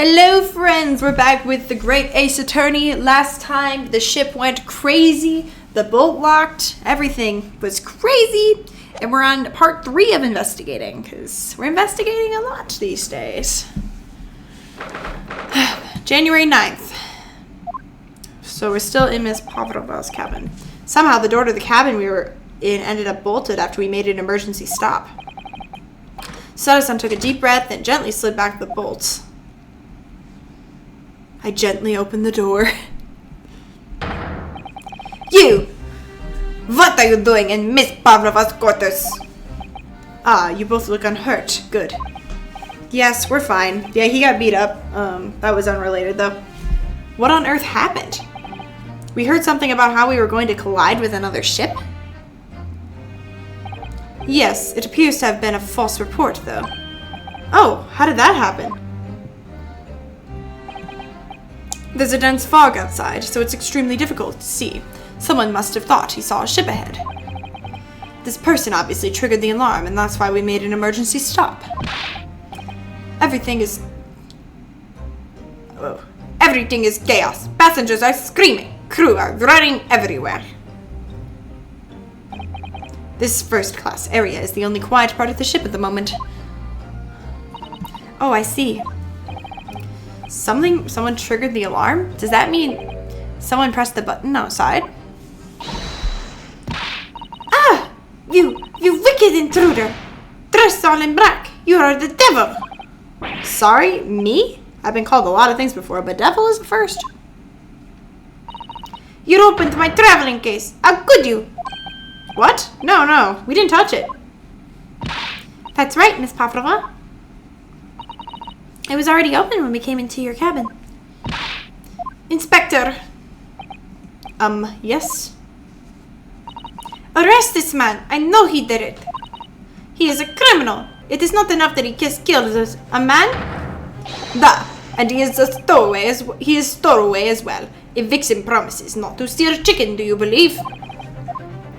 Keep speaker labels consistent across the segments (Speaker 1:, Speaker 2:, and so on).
Speaker 1: Hello friends, we're back with the Great Ace Attorney. Last time the ship went crazy, the bolt locked, everything was crazy, and we're on part 3 of investigating, because we're investigating a lot these days. January 9th. So we're still in Miss Pavlova's cabin. Somehow the door to the cabin we were in ended up bolted after we made an emergency stop. Sada-san took a deep breath and gently slid back the bolts. I gently opened the door. You! What are you doing in Miss Pavlova's quarters? Ah, you both look unhurt. Good. Yes, we're fine. Yeah, he got beat up. That was unrelated though. What on earth happened? We heard something about how we were going to collide with another ship? Yes, it appears to have been a false report though. Oh, how did that happen? There's a dense fog outside, so it's extremely difficult to see. Someone must have thought he saw a ship ahead. This person obviously triggered the alarm, and that's why we made an emergency stop. Everything is chaos. Passengers are screaming. Crew are running everywhere. This first-class area is the only quiet part of the ship at the moment. Oh, I see. Someone triggered the alarm? Does that mean someone pressed the button outside? Ah! You wicked intruder! Dressed all in black! You are the devil! Sorry? Me? I've been called a lot of things before, but devil is the first. You opened my traveling case! How could you? What? No, we didn't touch it. That's right, Miss Pavlova. It was already open when we came into your cabin. Inspector. Yes? Arrest this man. I know he did it. He is a criminal. It is not enough that he killed a man. Da. And he is a stowaway as well. A vixen promises not to steal chicken, do you believe?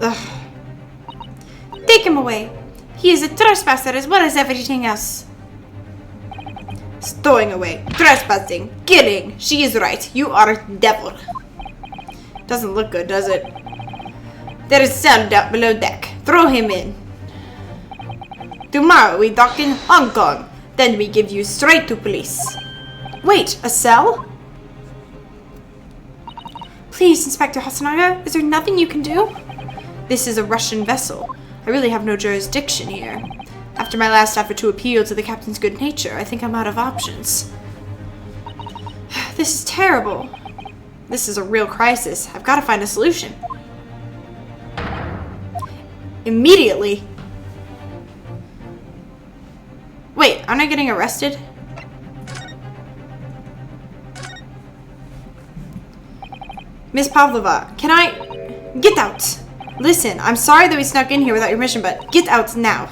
Speaker 1: Ugh. Take him away. He is a trespasser as well as everything else. Stowing away, trespassing, killing. She is right. You are a devil. Doesn't look good, does it? There is a cell down below deck. Throw him in. Tomorrow we dock in Hong Kong. Then we give you straight to police. Wait, a cell? Please, Inspector Hasanaga, is there nothing you can do? This is a Russian vessel. I really have no jurisdiction here. After my last effort to appeal to the captain's good nature, I think I'm out of options. This is terrible. This is a real crisis. I've got to find a solution. Immediately. Wait, aren't I getting arrested? Miss Pavlova, can I... Get out! Listen, I'm sorry that we snuck in here without your permission, but get out now.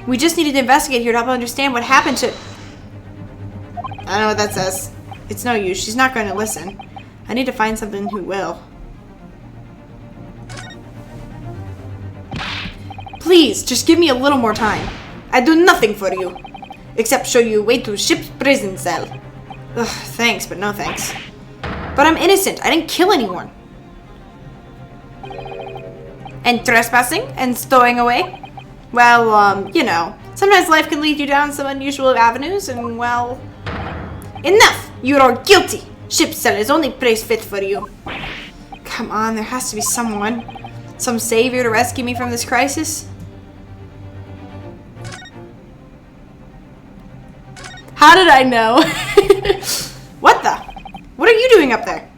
Speaker 1: We just needed to investigate here to help understand what happened to... I don't know what that says. It's no use. She's not going to listen. I need to find someone who will. Please, just give me a little more time. I do nothing for you. Except show you a way to a ship's prison cell. Ugh, thanks, but no thanks. But I'm innocent. I didn't kill anyone. And trespassing and stowing away? Well, you know, sometimes life can lead you down some unusual avenues, and well... Enough! You are guilty! Ship's cell is only place fit for you. Come on, there has to be someone. Some savior to rescue me from this crisis. How did I know? What the? What are you doing up there?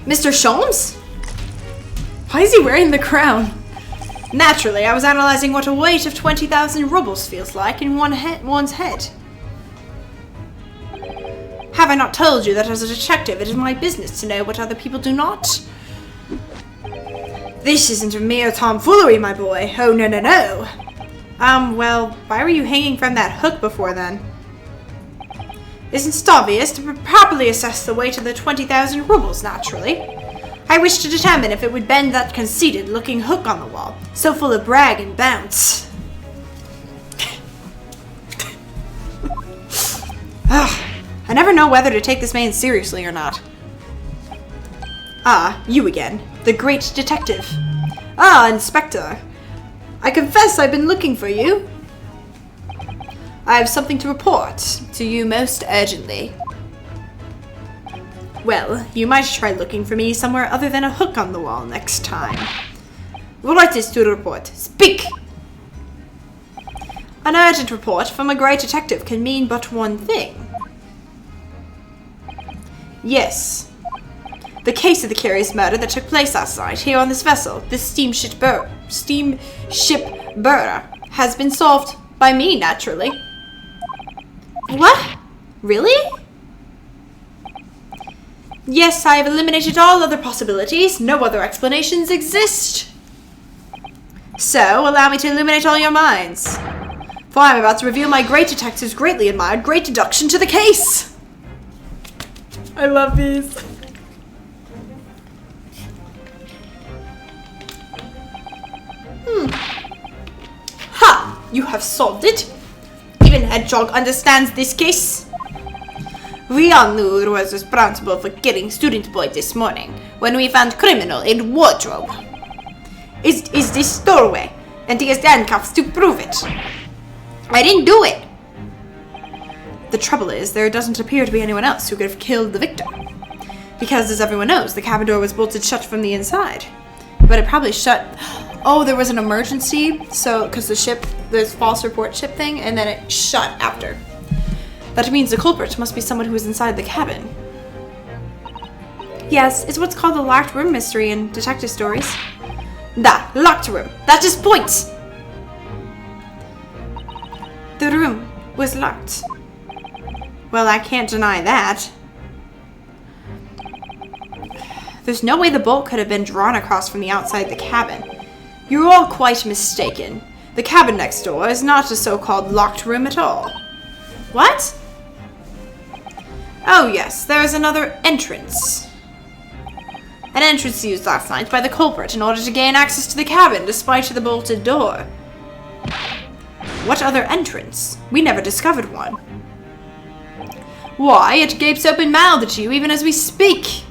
Speaker 1: Mr. Sholmes? Why is he wearing the crown? Naturally, I was analyzing what a weight of 20,000 rubles feels like in one's head. Have I not told you that as a detective it is my business to know what other people do not? This isn't a mere tomfoolery, my boy. Oh, no. Well, why were you hanging from that hook before then? Isn't it obvious? To properly assess the weight of the 20,000 rubles, naturally. I wish to determine if it would bend that conceited-looking hook on the wall, so full of brag and bounce. never know whether to take this man seriously or not. Ah, you again. The great detective. Ah, Inspector. I confess I've been looking for you. I have something to report to you most urgently. Well, you might try looking for me somewhere other than a hook on the wall next time. What is to report? Speak! An urgent report from a great detective can mean but one thing. Yes. The case of the curious murder that took place last night here on this vessel, this steamship burr, has been solved by me, naturally. What? Really? Yes, I have eliminated all other possibilities. No other explanations exist. So, allow me to illuminate all your minds. For I am about to reveal my great detective's greatly admired great deduction to the case. I love these. Ha! You have solved it. Even Hedgehog understands this case. We all knew who was responsible for killing Student Boy this morning when we found criminal in wardrobe. Is this doorway, and he has handcuffs to prove it. I didn't do it. The trouble is, there doesn't appear to be anyone else who could have killed the victim. Because, as everyone knows, the cabin door was bolted shut from the inside. But it probably shut... Oh, there was an emergency, so because the ship, this false report ship thing, and then it shut after. That means the culprit must be someone who was inside the cabin. Yes, it's what's called the locked room mystery in detective stories. The locked room. That is point. The room was locked. Well, I can't deny that. There's no way the bolt could have been drawn across from the outside the cabin. You're all quite mistaken. The cabin next door is not a so-called locked room at all. What? Oh yes, there is another entrance. An entrance used last night by the culprit in order to gain access to the cabin despite the bolted door. What other entrance? We never discovered one. Why, it gapes open-mouthed at you even as we speak.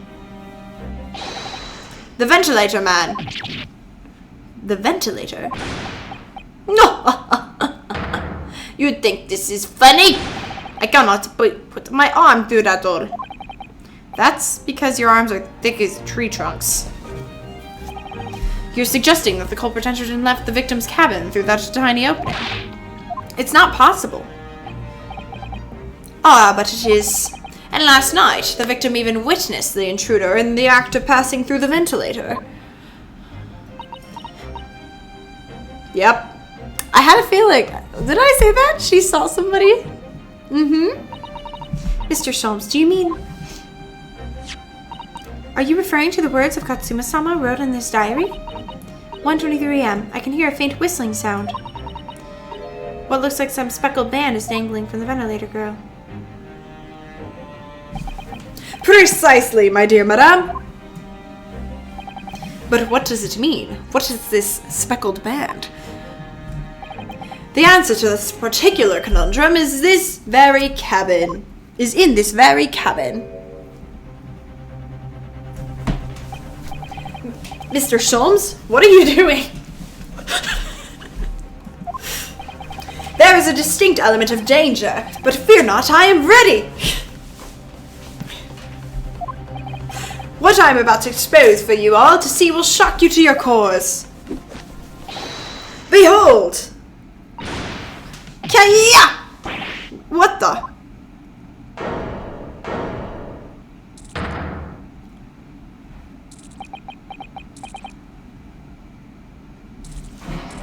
Speaker 1: The ventilator man. The ventilator? No! You think this is funny? I cannot put my arm through that door. That's because your arms are thick as tree trunks. You're suggesting that the culprit entered and left the victim's cabin through that tiny opening. It's not possible. Ah, but it is. And last night, the victim even witnessed the intruder in the act of passing through the ventilator. Yep. I had a feeling. Did I say that? She saw somebody? Mr. Sholmes, do you mean... Are you referring to the words of Katsuma-sama wrote in this diary? 1:23 a.m. I can hear a faint whistling sound. What looks like some speckled band is dangling from the ventilator grill. Precisely, my dear madame. But what does it mean? What is this speckled band? The answer to this particular conundrum is in this very cabin. Mr. Sholmes, what are you doing? There is a distinct element of danger, but fear not, I am ready. What I am about to expose for you all to see will shock you to your cores. Behold! Kaya! What the?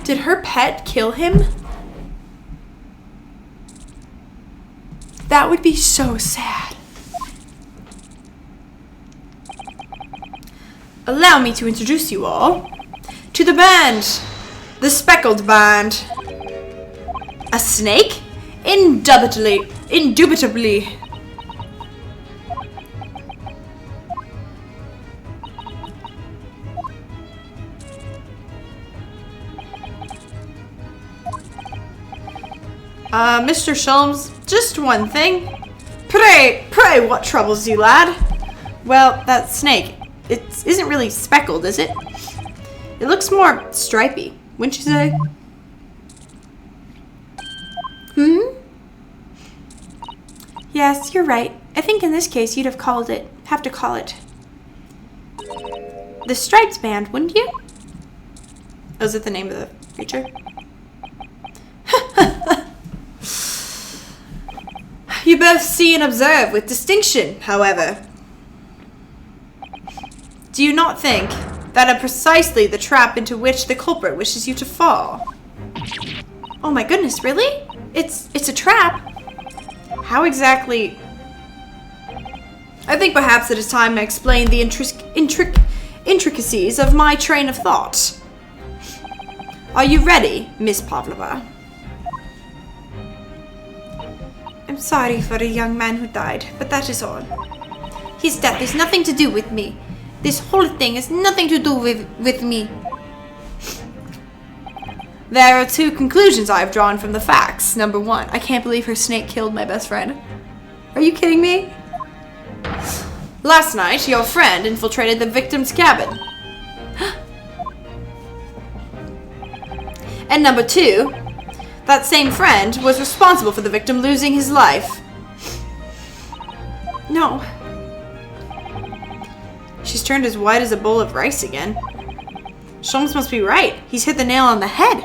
Speaker 1: Did her pet kill him? That would be so sad. Allow me to introduce you all to the band. The Speckled Band. A snake? Indubitably. Mr. Sholmes, just one thing. Pray, what troubles you, lad? Well, that snake, it isn't really speckled, is it? It looks more stripy, wouldn't you say? Yes, you're right. I think in this case you'd have to call it the Stripes Band, wouldn't you? Oh, is it the name of the creature? You both see and observe with distinction, however. Do you not think that are precisely the trap into which the culprit wishes you to fall? Oh my goodness, really? It's a trap? How exactly? I think perhaps it is time I explain the intricacies of my train of thought. Are you ready, Miss Pavlova? I'm sorry for the young man who died, but that is all. His death has nothing to do with me. This whole thing has nothing to do with me. There are two conclusions I have drawn from the facts. Number one, I can't believe her snake killed my best friend. Are you kidding me? Last night, your friend infiltrated the victim's cabin. And number two, that same friend was responsible for the victim losing his life. No. She's turned as white as a bowl of rice again. Sholmes must be right. He's hit the nail on the head.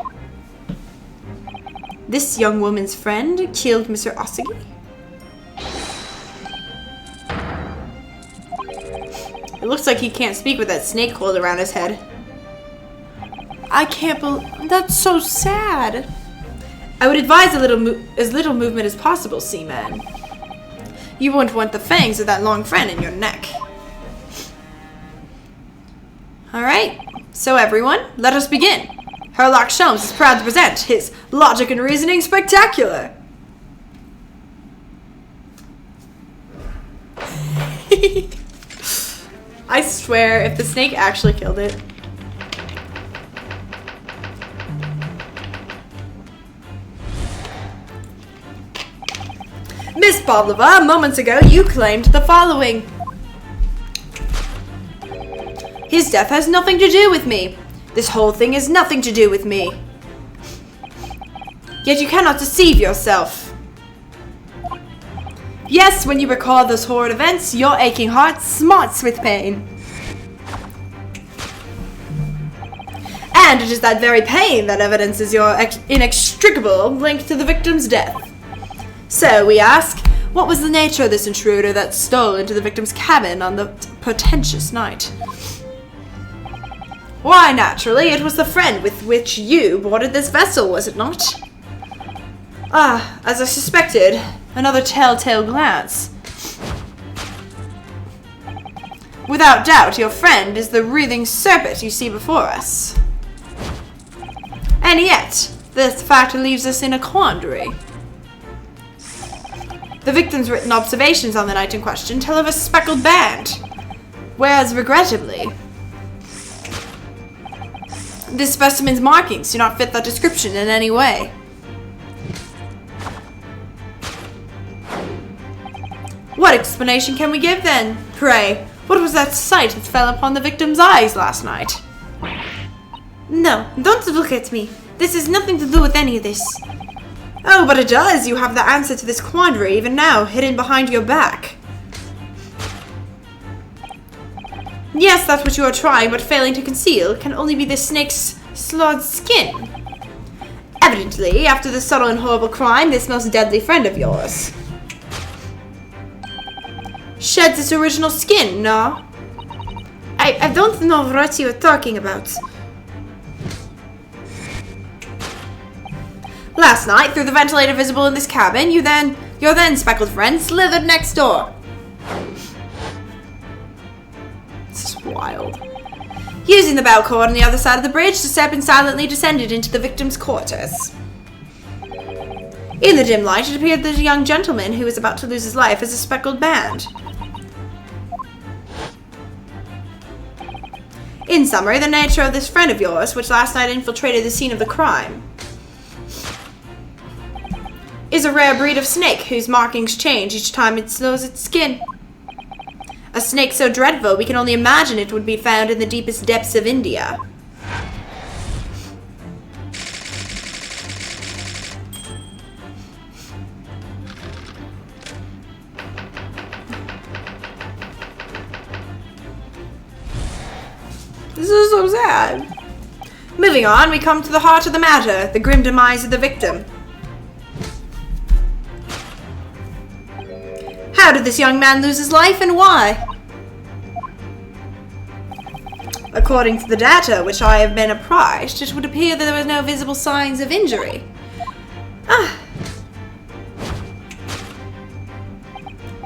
Speaker 1: This young woman's friend killed Mr. Ossigi? It looks like he can't speak with that snake coiled around his head. I can't believe... That's so sad. I would advise as little movement as possible, Seaman. You wouldn't want the fangs of that long friend in your neck. Alright, so everyone, let us begin. Herlock Sholmes is proud to present his Logic and Reasoning Spectacular. I swear, if the snake actually killed it. Miss Pavlova, moments ago you claimed the following. His death has nothing to do with me. This whole thing has nothing to do with me. Yet you cannot deceive yourself. Yes, when you recall those horrid events, your aching heart smarts with pain. And it is that very pain that evidences your inextricable link to the victim's death. So, we ask, what was the nature of this intruder that stole into the victim's cabin on the portentous night? Why, naturally, it was the friend with which you boarded this vessel, was it not? Ah, as I suspected, another telltale glance. Without doubt, your friend is the writhing serpent you see before us. And yet, this fact leaves us in a quandary. The victim's written observations on the night in question tell of a speckled band, whereas, regrettably, this specimen's markings do not fit that description in any way. What explanation can we give then? Pray, what was that sight that fell upon the victim's eyes last night? No, don't look at me. This has nothing to do with any of this. Oh, but it does. You have the answer to this quandary even now, hidden behind your back. Yes, that's what you are trying, but failing to conceal can only be the snake's slawed skin. Evidently, after the subtle and horrible crime, this most deadly friend of yours sheds its original skin, no? I don't know what you are talking about. Last night, through the ventilator visible in this cabin, your then speckled friend slithered next door. This is wild. Using the bell cord on the other side of the bridge, the serpent silently descended into the victim's quarters. In the dim light, it appeared that a young gentleman who was about to lose his life as a speckled band. In summary, the nature of this friend of yours, which last night infiltrated the scene of the crime. is a rare breed of snake whose markings change each time it slows its skin. A snake so dreadful we can only imagine it would be found in the deepest depths of India. This is so sad. Moving on, we come to the heart of the matter, the grim demise of the victim. How did this young man lose his life and why? According to the data which I have been apprised, it would appear that there were no visible signs of injury.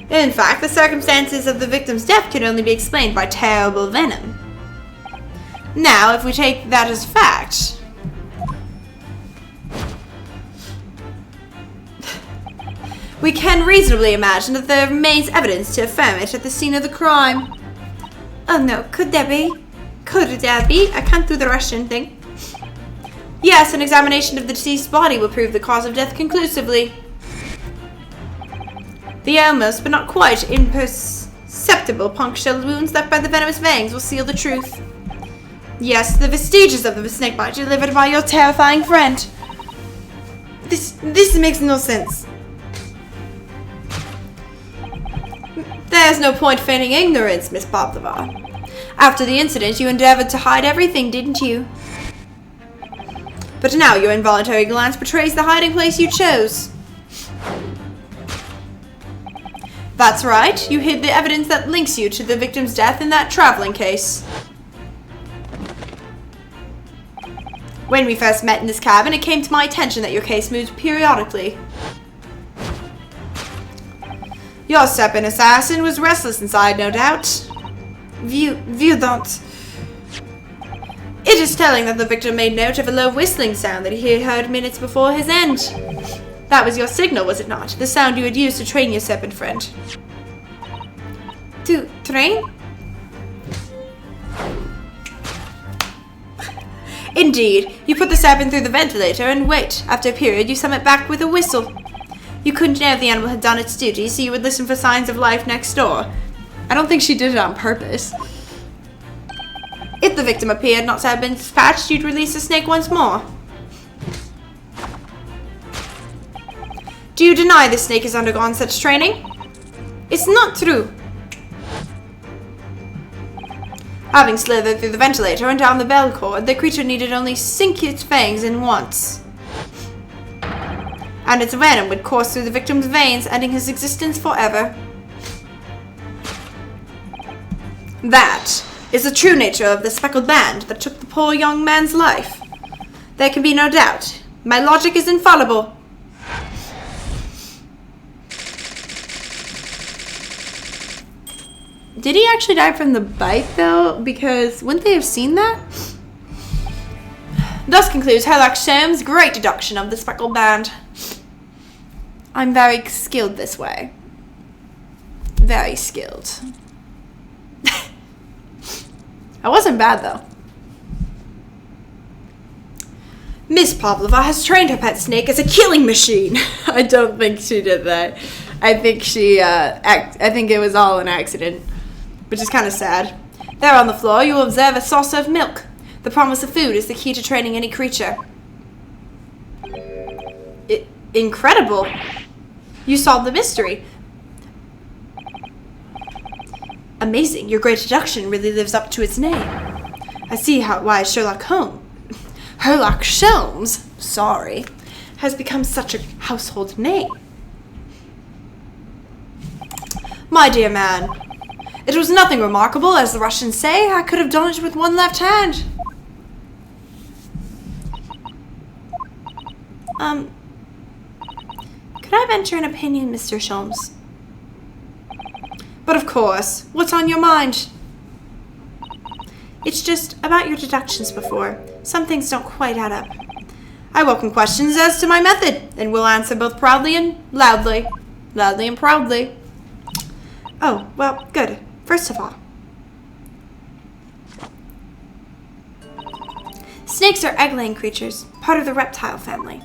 Speaker 1: In fact, the circumstances of the victim's death could only be explained by terrible venom. Now, if we take that as fact, we can reasonably imagine that there remains evidence to affirm it at the scene of the crime. Oh no, could there be? Could there be? I can't do the Russian thing. Yes, an examination of the deceased's body will prove the cause of death conclusively. The almost, but not quite, imperceptible punctured wounds left by the venomous fangs will seal the truth. Yes, the vestiges of the snake bite delivered by your terrifying friend. This makes no sense. There's no point feigning ignorance, Miss Pavlova. After the incident, you endeavored to hide everything, didn't you? But now your involuntary glance betrays the hiding place you chose. That's right, you hid the evidence that links you to the victim's death in that traveling case. When we first met in this cabin, it came to my attention that your case moved periodically. Your serpent assassin was restless inside, no doubt. You don't. It is telling that the victim made note of a low whistling sound that he heard minutes before his end. That was your signal, was it not? The sound you had used to train your serpent friend. To train? Indeed, you put the serpent through the ventilator and wait. After a period, you sum it back with a whistle. You couldn't know if the animal had done its duty, so you would listen for signs of life next door. I don't think she did it on purpose. If the victim appeared not to have been dispatched, you'd release the snake once more. Do you deny the snake has undergone such training? It's not true. Having slithered through the ventilator and down the bell cord, the creature needed only sink its fangs in once. And its venom would course through the victim's veins, ending his existence forever. That is the true nature of the Speckled band that took the poor young man's life. There can be no doubt. My logic is infallible. Did he actually die from the bite, though? Because wouldn't they have seen that? Thus concludes Sherlock Holmes' great deduction of the Speckled band. I'm very skilled this way. Very skilled. I wasn't bad, though. Miss Pavlova has trained her pet snake as a killing machine. I don't think she did that. I think I think it was all an accident, which is kind of sad. There on the floor, you will observe a saucer of milk. The promise of food is the key to training any creature. Incredible. You solved the mystery. Amazing. Your great deduction really lives up to its name. I see why Sherlock Holmes, has become such a household name. My dear man, it was nothing remarkable, as the Russians say. I could have done it with one left hand. Could I venture an opinion, Mr. Sholmes? But of course, what's on your mind? It's just about your deductions before. Some things don't quite add up. I welcome questions as to my method, and will answer both proudly and loudly. Loudly and proudly. Oh, well, good. First of all, snakes are egg-laying creatures, part of the reptile family.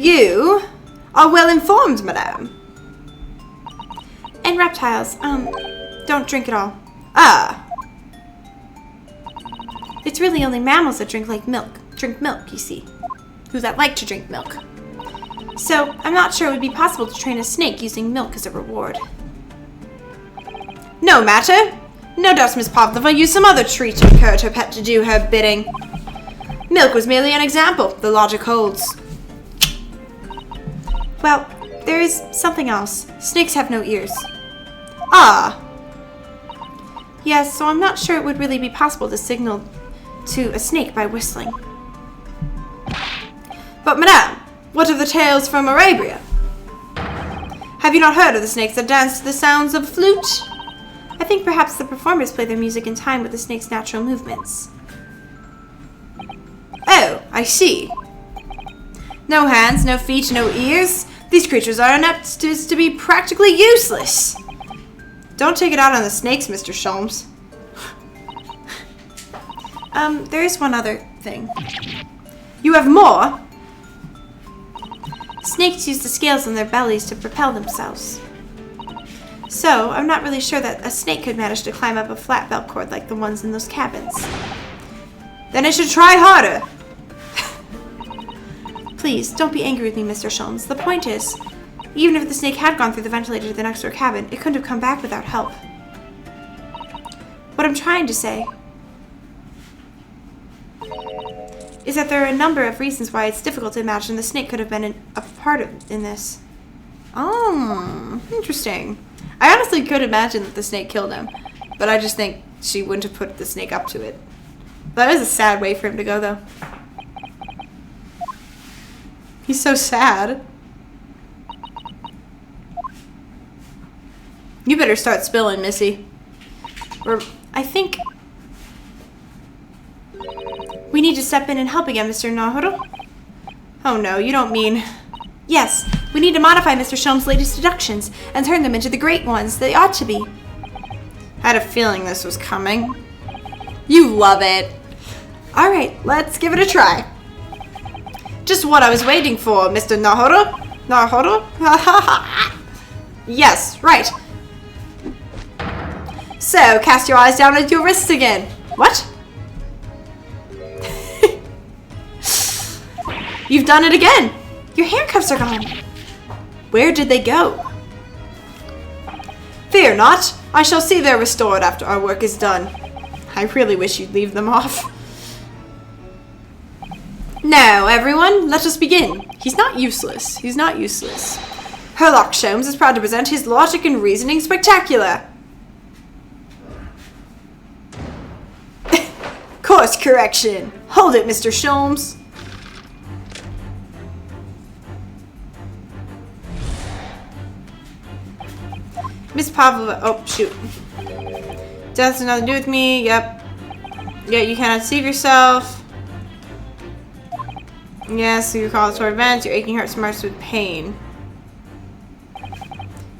Speaker 1: You are well informed, madame. And reptiles, don't drink at all. Ah. It's really only mammals that drink milk, you see. That like to drink milk. So, I'm not sure it would be possible to train a snake using milk as a reward. No matter. No doubt Miss Pavlova used some other treat to encourage her pet to do her bidding. Milk was merely an example. The logic holds. Well, there is something else. Snakes have no ears. Ah. Yes, so I'm not sure it would really be possible to signal to a snake by whistling. But madame, what of the tales from Arabia? Have you not heard of the snakes that dance to the sounds of a flute? I think perhaps the performers play their music in time with the snake's natural movements. Oh, I see. No hands, no feet, no ears. These creatures are inept to be practically useless. Don't take it out on the snakes, Mr. Sholmes. There is one other thing. You have more? Snakes use the scales on their bellies to propel themselves. So, I'm not really sure that a snake could manage to climb up a flat belt cord like the ones in those cabins. Then it should try harder. Please, don't be angry with me, Mr. Sholmes. The point is, even if the snake had gone through the ventilator to the next door cabin, it couldn't have come back without help. What I'm trying to say is that there are a number of reasons why it's difficult to imagine the snake could have been a part in this. Oh, interesting. I honestly could imagine that the snake killed him, but I just think she wouldn't have put the snake up to it. That is a sad way for him to go, though. He's so sad. You better start spilling, Missy. Or, I think we need to step in and help again, Mr. Nanowrimo. Oh no, you don't mean... Yes, we need to modify Mr. Sholmes' latest deductions and turn them into the great ones they ought to be. I had a feeling this was coming. You love it. Alright, let's give it a try. Just what I was waiting for, Mr. Nanowrimo. Nanowrimo? Yes, right. So, cast your eyes down at your wrists again. What? You've done it again. Your handcuffs are gone. Where did they go? Fear not. I shall see they're restored after our work is done. I really wish you'd leave them off. Now, everyone, let us begin. He's not useless. He's not useless. Herlock Sholmes is proud to present his logic and reasoning spectacular. Course correction. Hold it, Mr. Sholmes. Miss Pavlova. Oh, shoot. Death has nothing to do with me. Yep. Yeah, you cannot deceive yourself. Yes, you recall toward events. Your aching heart smarts with pain.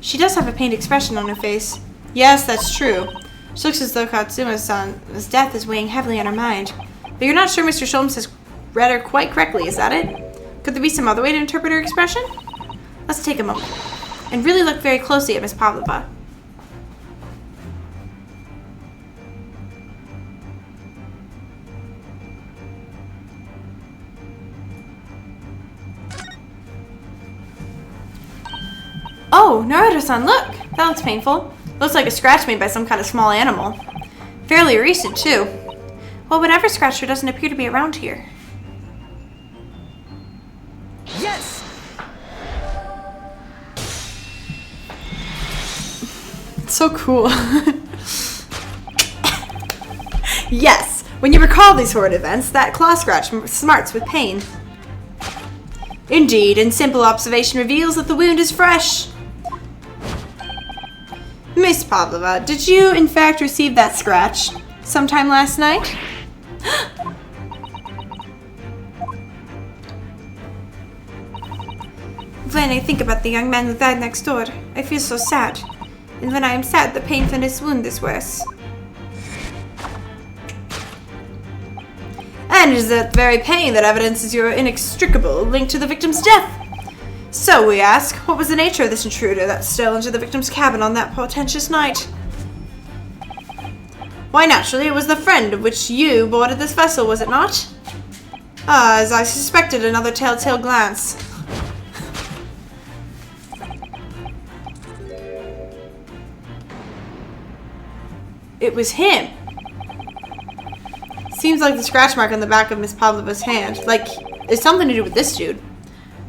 Speaker 1: She does have a pained expression on her face. Yes, that's true. She looks as though Katsuma's death is weighing heavily on her mind. But you're not sure Mr. Sholmes has read her quite correctly, is that it? Could there be some other way to interpret her expression? Let's take a moment and really look very closely at Miss Pavlova. Oh, Naruto-san, look! That looks painful. Looks like a scratch made by some kind of small animal. Fairly recent, too. Well, whatever scratched her doesn't appear to be around here.
Speaker 2: Yes!
Speaker 1: It's so cool. Yes! When you recall these horrid events, that claw scratch smarts with pain. Indeed, and simple observation reveals that the wound is fresh. Miss Pavlova, did you in fact receive that scratch sometime last night? When I think about the young man who died next door, I feel so sad. And when I am sad, the pain from this wound is worse. And it is that very pain that evidences your inextricable link to the victim's death. So, we ask, what was the nature of this intruder that stole into the victim's cabin on that portentous night? Why, naturally, it was the friend of which you boarded this vessel, was it not? Ah, as I suspected, another telltale glance. It was him. Seems like the scratch mark on the back of Miss Pavlova's hand, like, it's something to do with this dude.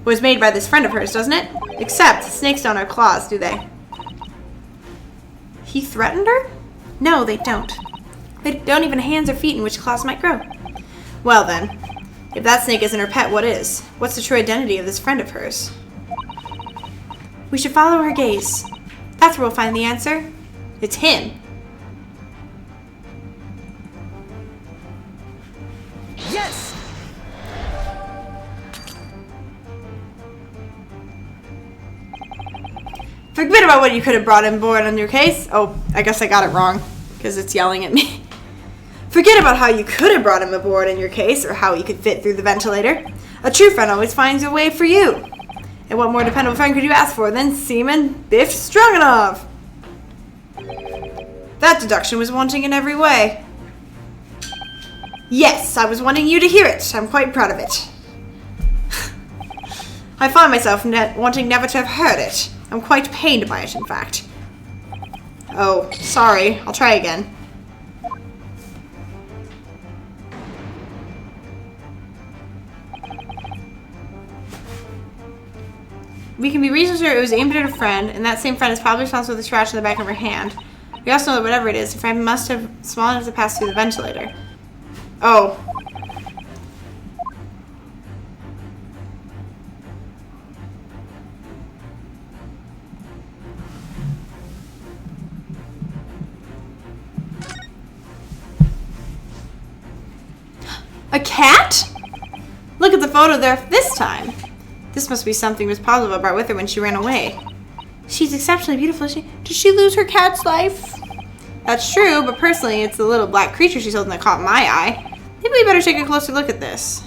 Speaker 1: Was made by this friend of hers, doesn't it? Except, snakes don't have claws, do they? He threatened her? No, they don't. They don't even have hands or feet in which claws might grow. Well then, if that snake isn't her pet, what is? What's the true identity of this friend of hers? We should follow her gaze. That's where we'll find the answer. It's him.
Speaker 2: Yes!
Speaker 1: Forget about what you could have brought on board on your case. Oh, I guess I got it wrong, because it's yelling at me. Forget about how you could have brought him aboard in your case, or how he could fit through the ventilator. A true friend always finds a way for you. And what more dependable friend could you ask for than Seaman Biff Stroganoff? That deduction was wanting in every way. Yes, I was wanting you to hear it. I'm quite proud of it. I find myself wanting never to have heard it. I'm quite pained by it, in fact. Oh, sorry. I'll try again. We can be reasonably sure it was aimed at her friend, and that same friend is probably responsible for the scratch in the back of her hand. We also know that whatever it is, the friend must have small enough to pass through the ventilator. Oh. A cat? Look at the photo there this time. This must be something Miss Pavlova brought with her when she ran away. She's exceptionally beautiful. Did she lose her cat's life? That's true, but personally, it's the little black creature she's holding that caught my eye. Maybe we better take a closer look at this.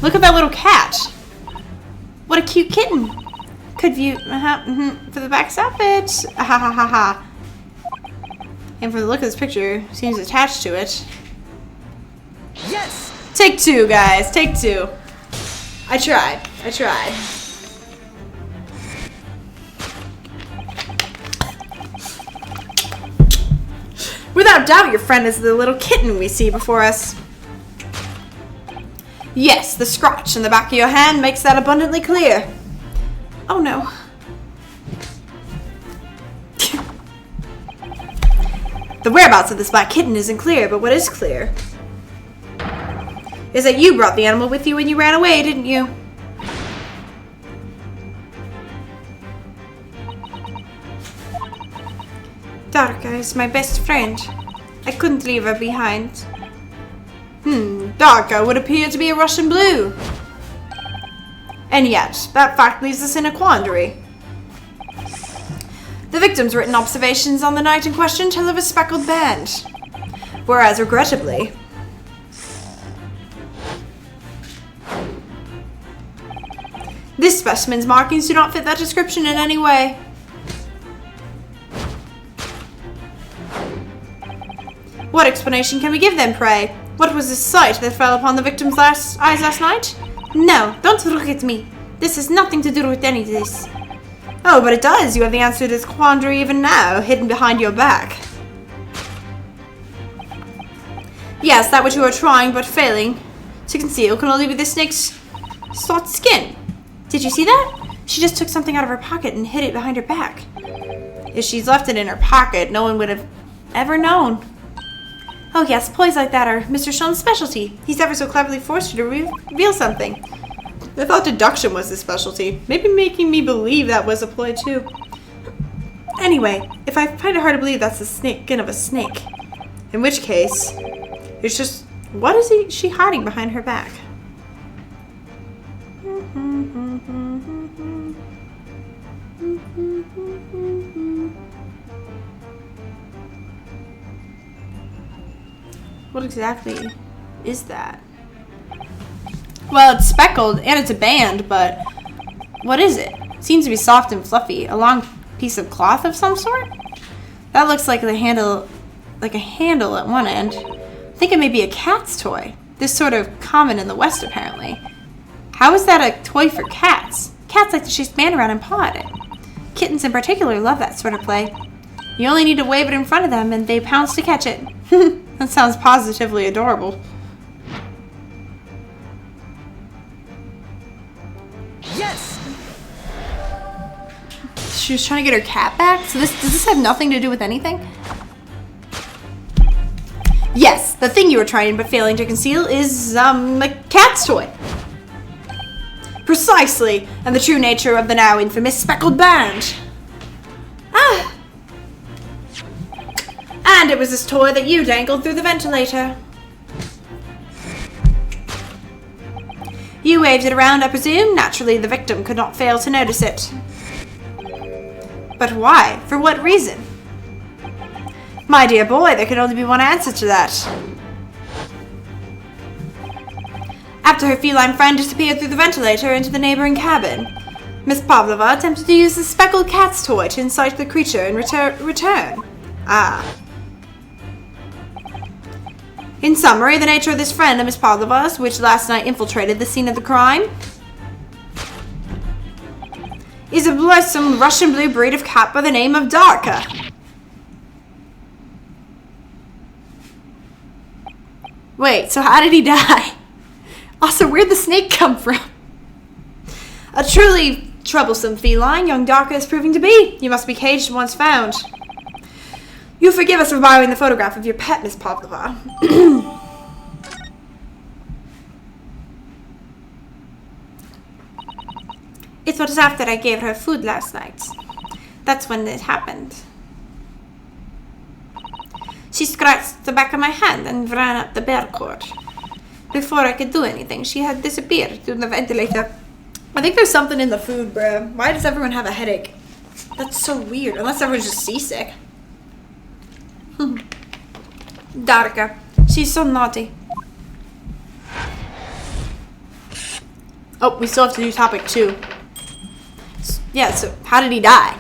Speaker 1: Look at that little cat. What a cute kitten. Could view for the back stop it. Ha ha ha ha. And from the look of this picture, seems attached to it.
Speaker 2: Yes!
Speaker 1: Take two, guys. Take two. I tried. Without doubt, your friend is the little kitten we see before us. Yes, the scratch in the back of your hand makes that abundantly clear. Oh no. The whereabouts of this black kitten isn't clear, but what is clear is that you brought the animal with you when you ran away, didn't you? Darka is my best friend. I couldn't leave her behind. Darka would appear to be a Russian blue. And yet, that fact leaves us in a quandary. The victim's written observations on the night in question tell of a speckled band. Whereas, regrettably, this specimen's markings do not fit that description in any way. What explanation can we give then, pray? What was the sight that fell upon the victim's eyes last night? No, don't look at me. This has nothing to do with any of this. Oh, but it does. You have the answer to this quandary even now, hidden behind your back. Yes, that which you are trying, but failing, to conceal can only be the snake's soft skin. Did you see that? She just took something out of her pocket and hid it behind her back. If she's left it in her pocket, no one would have ever known. Oh yes, ploys like that are Mr. Schoen's specialty. He's ever so cleverly forced her to reveal something. I thought deduction was his specialty. Maybe making me believe that was a ploy too. Anyway, if I find it hard to believe that's the skin of a snake, in which case, it's just, what is she hiding behind her back? What exactly is that? Well, it's speckled and it's a band, but what is it? Seems to be soft and fluffy. A long piece of cloth of some sort? That looks like a handle at one end. I think it may be a cat's toy. This sort of common in the West, apparently. How is that a toy for cats? Cats like to chase man around and paw at it. Kittens in particular love that sort of play. You only need to wave it in front of them and they pounce to catch it. That sounds positively adorable.
Speaker 2: Yes!
Speaker 1: She was trying to get her cat back? So does this have nothing to do with anything? Yes, the thing you were trying but failing to conceal is, a cat's toy. Precisely, and the true nature of the now infamous speckled band. Ah! And it was this toy that you dangled through the ventilator. You waved it around, I presume. Naturally, the victim could not fail to notice it. But why? For what reason? My dear boy, there can only be one answer to that. After her feline friend disappeared through the ventilator into the neighboring cabin, Miss Pavlova attempted to use the speckled cat's toy to incite the creature in return. Ah. In summary, the nature of this friend of Miss Pavlova's, which last night infiltrated the scene of the crime, is a blessed Russian blue breed of cat by the name of Darka. Wait, so how did he die? Also, where'd the snake come from? A truly troublesome feline young Darka is proving to be. You must be caged once found. You forgive us for borrowing the photograph of your pet, Miss Pavlova. It was after I gave her food last night. That's when it happened. She scratched the back of my hand and ran up the bear cord. Before I could do anything, she had disappeared through the ventilator. I think there's something in the food, bruh. Why does everyone have a headache? That's so weird. Unless everyone's just seasick. Darka. She's so naughty. Oh, we still have to do topic 2. Yeah, so how did he die?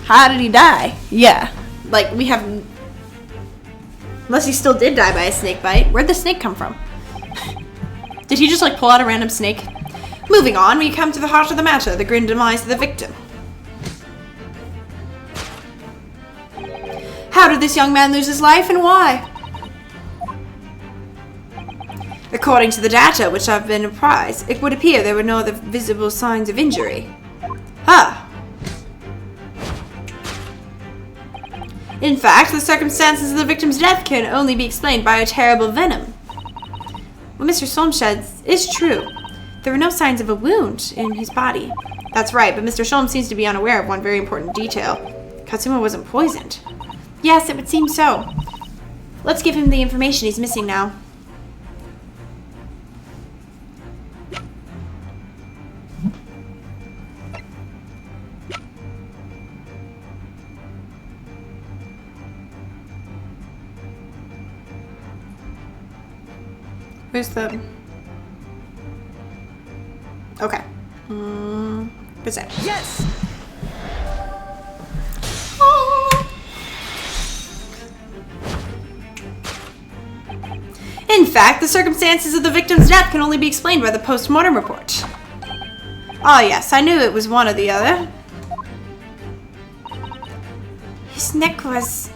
Speaker 1: How did he die? Yeah. Like, we have... Unless he still did die by a snake bite. Where'd the snake come from? Did he just, like, pull out a random snake? Moving on, we come to the heart of the matter, the grim demise of the victim. How did this young man lose his life and why? According to the data which I've been apprised, it would appear there were no other visible signs of injury. Ah. In fact, the circumstances of the victim's death can only be explained by a terrible venom. What Mr. Solm says is true. There were no signs of a wound in his body. That's right, but Mr. Solm seems to be unaware of one very important detail. Katsuma wasn't poisoned. Yes, it would seem so. Let's give him the information he's missing now. Where's the... Okay. What's that?
Speaker 2: Yes!
Speaker 1: In fact, the circumstances of the victim's death can only be explained by the post-mortem report. Ah, yes, I knew it was one or the other. His neck was...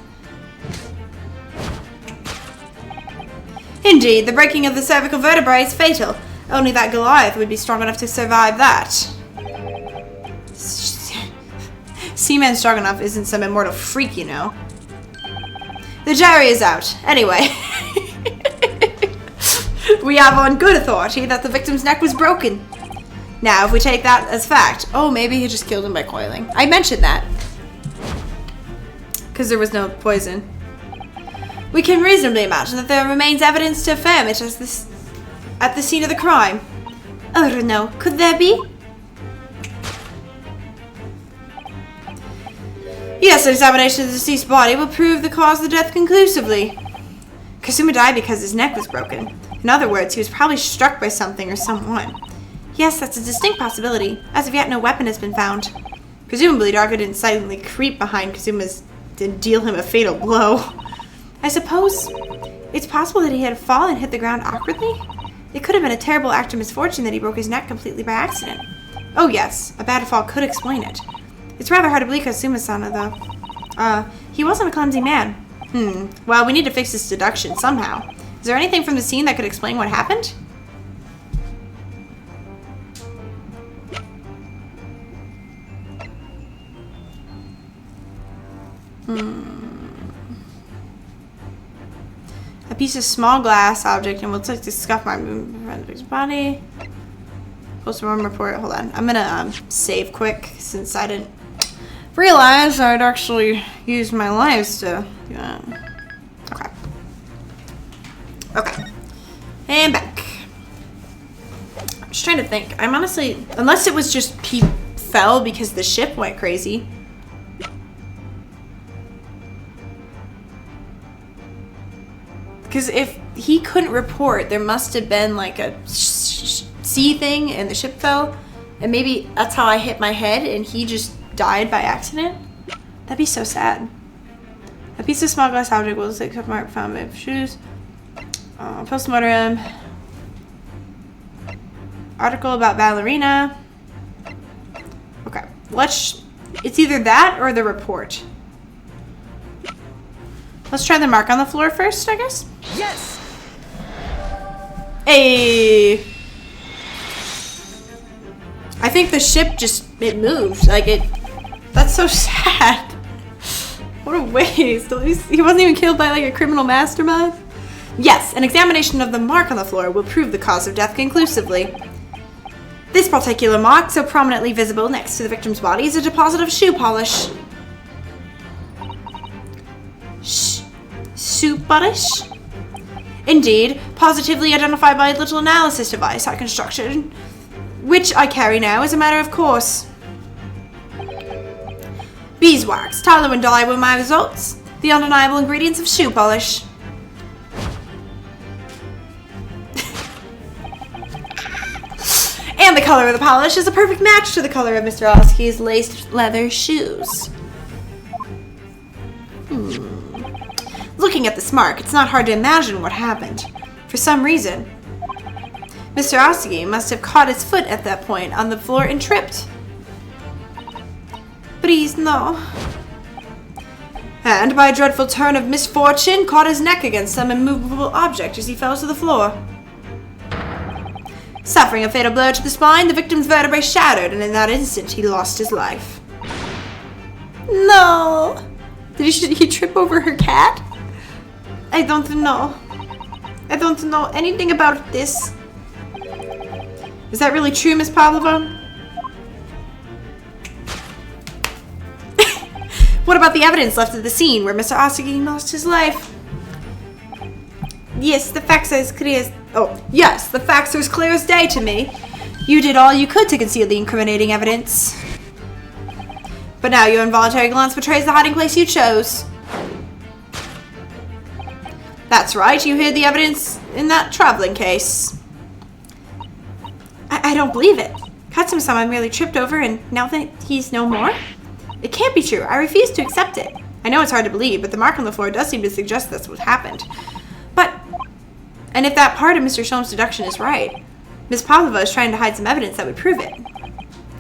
Speaker 1: Indeed, the breaking of the cervical vertebrae is fatal. Only that Goliath would be strong enough to survive that. Seaman Stroganoff isn't some immortal freak, you know. The jury is out. Anyway. We have on good authority that the victim's neck was broken. Now, if we take that as fact, oh, maybe he just killed him by coiling. I mentioned that. Because there was no poison. We can reasonably imagine that there remains evidence to affirm it as at the scene of the crime. Oh no, could there be? Yes, an examination of the deceased body will prove the cause of the death conclusively. Kazuma died because his neck was broken. In other words, he was probably struck by something or someone. Yes, that's a distinct possibility. As of yet, no weapon has been found. Presumably, Darko didn't silently creep behind Kazuma's to deal him a fatal blow. I suppose it's possible that he had fallen and hit the ground awkwardly? It could have been a terrible act of misfortune that he broke his neck completely by accident. Oh yes, a bad fall could explain it. It's rather hard to believe Kazuma-sama, though. He wasn't a clumsy man. Well, we need to fix this deduction somehow. Is there anything from the scene that could explain what happened? A piece of small glass object and looks like the scuff mark moving around the victim's body. Post-mortem report. Hold on. I'm gonna save quick since I didn't realize I'd actually used my lives to do that. Okay. Okay. And back. I'm just trying to think. I'm honestly, unless it was just he fell because the ship went crazy. Because if he couldn't report, there must have been like a sea thing and the ship fell. And maybe that's how I hit my head and he just died by accident. That'd be so sad. A piece of small glass object was like a mark found by shoes. Postmortem. Article about ballerina. Okay. It's either that or the report. Let's try the mark on the floor first, I guess.
Speaker 2: Yes.
Speaker 1: Hey. I think the ship it moved. Like that's so sad. What a waste. At least he wasn't even killed by like a criminal mastermind. Yes, an examination of the mark on the floor will prove the cause of death conclusively. This particular mark, so prominently visible next to the victim's body, is a deposit of shoe polish. Shoe polish? Indeed, positively identified by a little analysis device I constructed, which I carry now as a matter of course. Beeswax, tallow and dye were my results. The undeniable ingredients of shoe polish. And the color of the polish is a perfect match to the color of Mr. Oski's laced leather shoes. Looking at this mark, it's not hard to imagine what happened. For some reason, Mr. Oski must have caught his foot at that point on the floor and tripped. Please, no. And by a dreadful turn of misfortune, caught his neck against some immovable object as he fell to the floor. Suffering a fatal blow to the spine, the victim's vertebrae shattered, and in that instant, he lost his life. No! Did he trip over her cat? I don't know. I don't know anything about this. Is that really true, Miss Pavlova? What about the evidence left at the scene where Mr. Oski lost his life? Yes, the facts are as clear as... Oh, yes, the facts are as clear as day to me. You did all you could to conceal the incriminating evidence. But now your involuntary glance betrays the hiding place you chose. That's right, you hid the evidence in that traveling case. I don't believe it. Katsuma-sama merely tripped over and now that he's no more? It can't be true. I refuse to accept it. I know it's hard to believe, but the mark on the floor does seem to suggest that's what happened. And if that part of Mr. Sholm's deduction is right, Miss Pavlova is trying to hide some evidence that would prove it.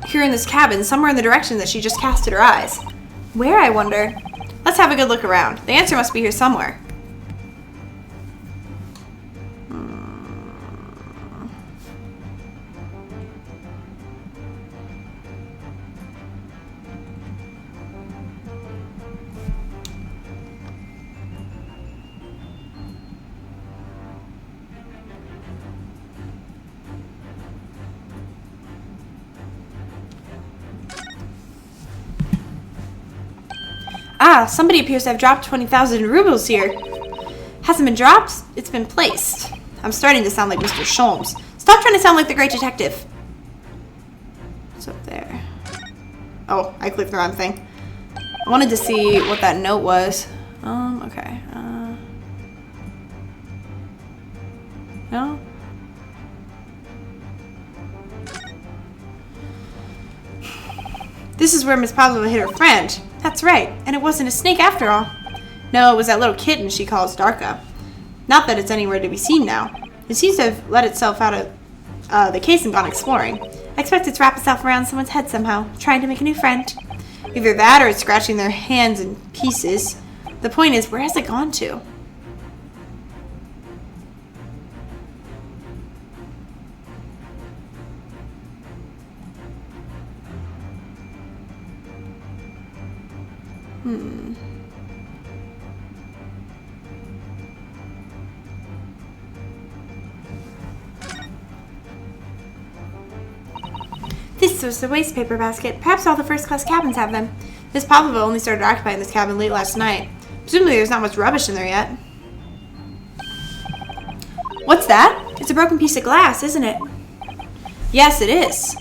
Speaker 1: Here in this cabin, somewhere in the direction that she just casted her eyes. Where, I wonder? Let's have a good look around. The answer must be here somewhere. Ah, somebody appears to have dropped 20,000 rubles here. Hasn't been dropped, it's been placed. I'm starting to sound like Mr. Sholmes. Stop trying to sound like the great detective. What's up there? Oh, I clicked the wrong thing. I wanted to see what that note was. Okay. No? This is where Miss Pavlova hit her friend. That's right, and it wasn't a snake after all. No, it was that little kitten she calls Darka. Not that it's anywhere to be seen now. It seems to have let itself out of the case and gone exploring. I expect it to wrap itself around someone's head somehow, trying to make a new friend. Either that or it's scratching their hands in pieces. The point is, where has it gone to? This was the waste paper basket. Perhaps all the first-class cabins have them. Miss Pavlova only started occupying this cabin late last night. Presumably there's not much rubbish in there yet. What's that? It's a broken piece of glass, isn't it? Yes, it is.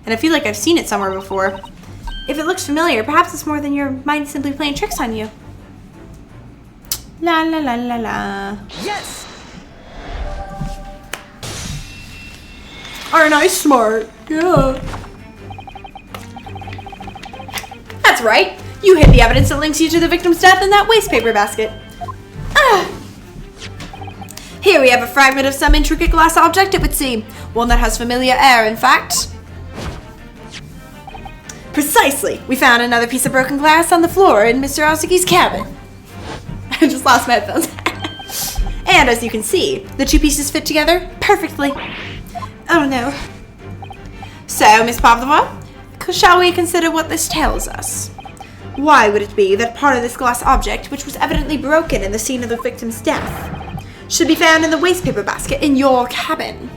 Speaker 1: And I feel like I've seen it somewhere before. If it looks familiar, perhaps it's more than your mind simply playing tricks on you. La la la la la.
Speaker 2: Yes!
Speaker 1: Aren't I smart? Yeah. That's right. You hid the evidence that links you to the victim's death in that waste paper basket. Ah. Here we have a fragment of some intricate glass object, it would seem. One that has familiar air, in fact. Precisely. We found another piece of broken glass on the floor in Mr. Osaki's cabin. I just lost my headphones. And as you can see, the two pieces fit together perfectly. Oh no. So, Miss Pavlova, shall we consider what this tells us? Why would it be that part of this glass object, which was evidently broken in the scene of the victim's death, should be found in the waste paper basket in your cabin?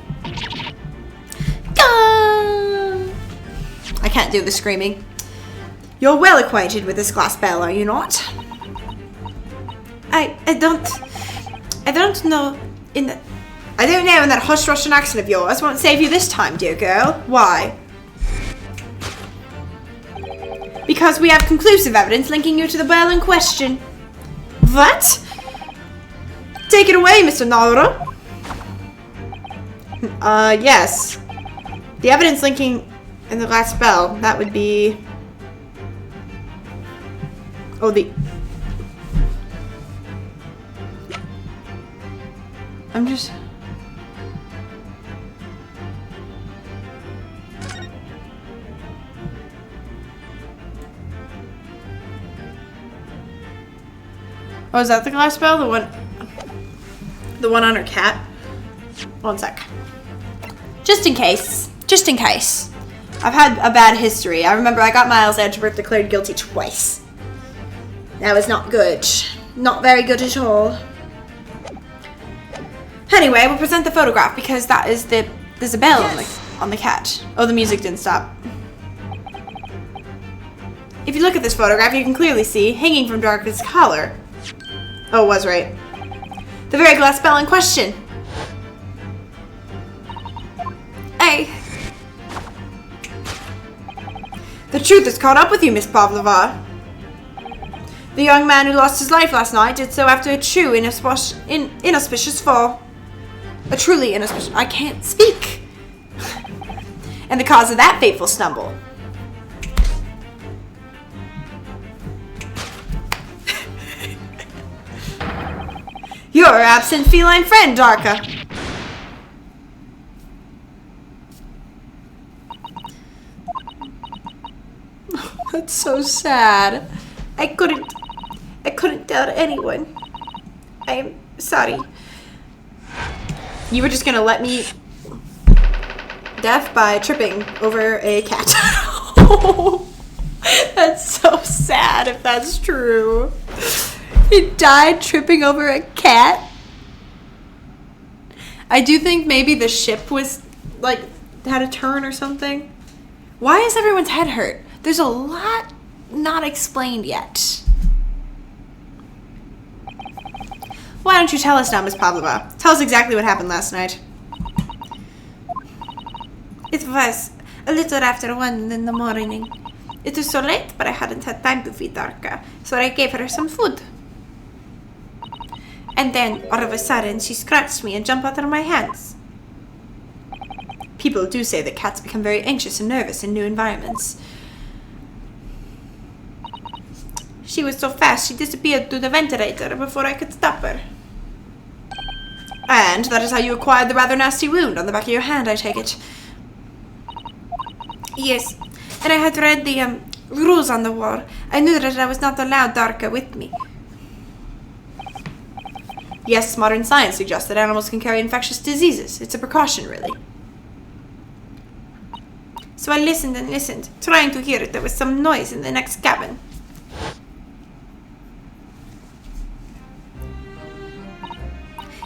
Speaker 1: Gah! I can't do the screaming. You're well acquainted with this glass bell, are you not? I don't know in that hush Russian accent of yours won't save you this time, dear girl. Why? Because we have conclusive evidence linking you to the bell in question. What? Take it away, Mr. Nanowrimo. Yes. The evidence linking in the glass bell, that would be... Oh, I'm just... Oh, is that the glass bell? The one on her cat? One sec. Just in case. Just in case. I've had a bad history. I remember I got Miles Edgeworth declared guilty twice. That was not good. Not very good at all. Anyway, we'll present the photograph because that is there's a bell on the cat. Oh, the music didn't stop. If you look at this photograph, you can clearly see, hanging from Darka's collar. Oh, it was right. The very glass bell in question. Hey. The truth has caught up with you, Miss Pavlova. The young man who lost his life last night did so after a true inauspicious fall. A truly inauspicious... I can't speak. And the cause of that fateful stumble. Your absent feline friend, Darka. That's so sad. I couldn't tell anyone. I am sorry. You were just gonna let me death by tripping over a cat. That's so sad if that's true. He died tripping over a cat. I do think maybe the ship was, like, had a turn or something. Why is everyone's head hurt? There's a lot not explained yet. Why don't you tell us now, Miss Pavlova? Tell us exactly what happened last night. It was a little after 1 in the morning. It was so late, but I hadn't had time to feed Darka, so I gave her some food. And then, all of a sudden, she scratched me and jumped out of my hands. People do say that cats become very anxious and nervous in new environments. She was so fast, she disappeared through the ventilator before I could stop her. And that is how you acquired the rather nasty wound on the back of your hand, I take it. Yes, and I had read the rules on the wall. I knew that I was not allowed Darka with me. Yes, modern science suggests that animals can carry infectious diseases. It's a precaution, really. So I listened and listened, trying to hear if there was some noise in the next cabin.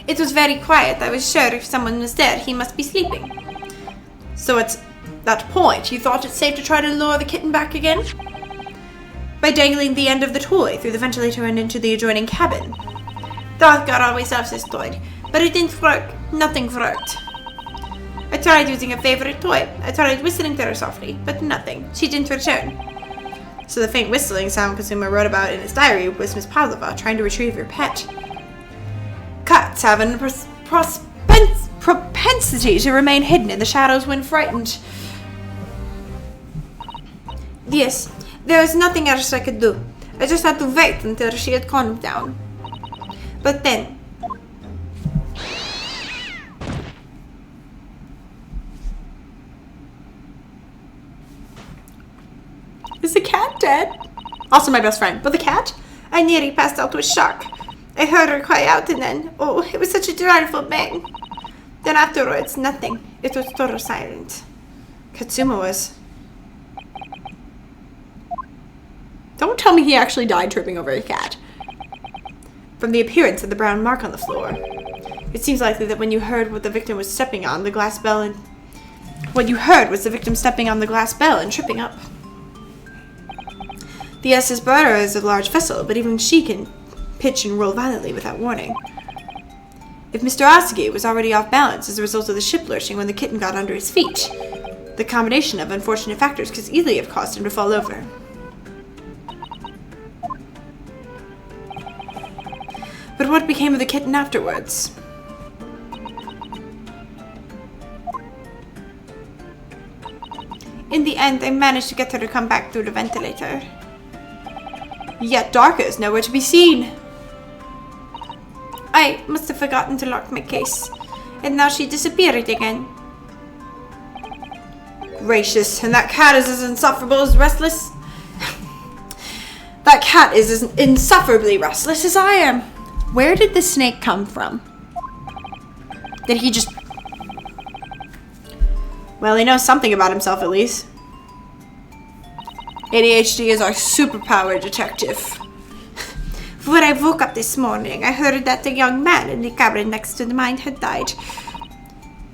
Speaker 1: It was very quiet. I was sure if someone was there, he must be sleeping. So at that point, you thought it safe to try to lure the kitten back again? By dangling the end of the toy through the ventilator and into the adjoining cabin. Darka always loves this toy, but it didn't work. Nothing worked. I tried using a favorite toy. I tried whistling to her softly, but nothing. She didn't return. So the faint whistling sound Consumer wrote about in his diary was Miss Pavlova trying to retrieve your pet. Cats have a propensity to remain hidden in the shadows when frightened. Yes, there was nothing else I could do. I just had to wait until she had calmed down. But then... Is the cat dead? Also my best friend, but the cat? I nearly passed out with shock. I heard her cry out and then, oh, it was such a dreadful bang. Then afterwards, nothing. It was total silent. Katsuma was... Don't tell me he actually died tripping over a cat. From the appearance of the brown mark on the floor, it seems likely that when you heard what the victim was stepping on the glass bell and... What you heard was the victim stepping on the glass bell and tripping up. The SS Barra is a large vessel, but even she can pitch and roll violently without warning. If Mr. Asagi was already off balance as a result of the ship lurching when the kitten got under his feet, the combination of unfortunate factors could easily have caused him to fall over. But what became of the kitten afterwards? In the end, I managed to get her to come back through the ventilator. Yet Darka is nowhere to be seen. I must have forgotten to lock my case, and now she disappeared again. Gracious, and that cat is as insufferable as restless. That cat is as insufferably restless as I am. Where did the snake come from? Did he just... Well, he knows something about himself at least. ADHD is our superpower detective. When I woke up this morning, I heard that the young man in the cabin next to mine had died.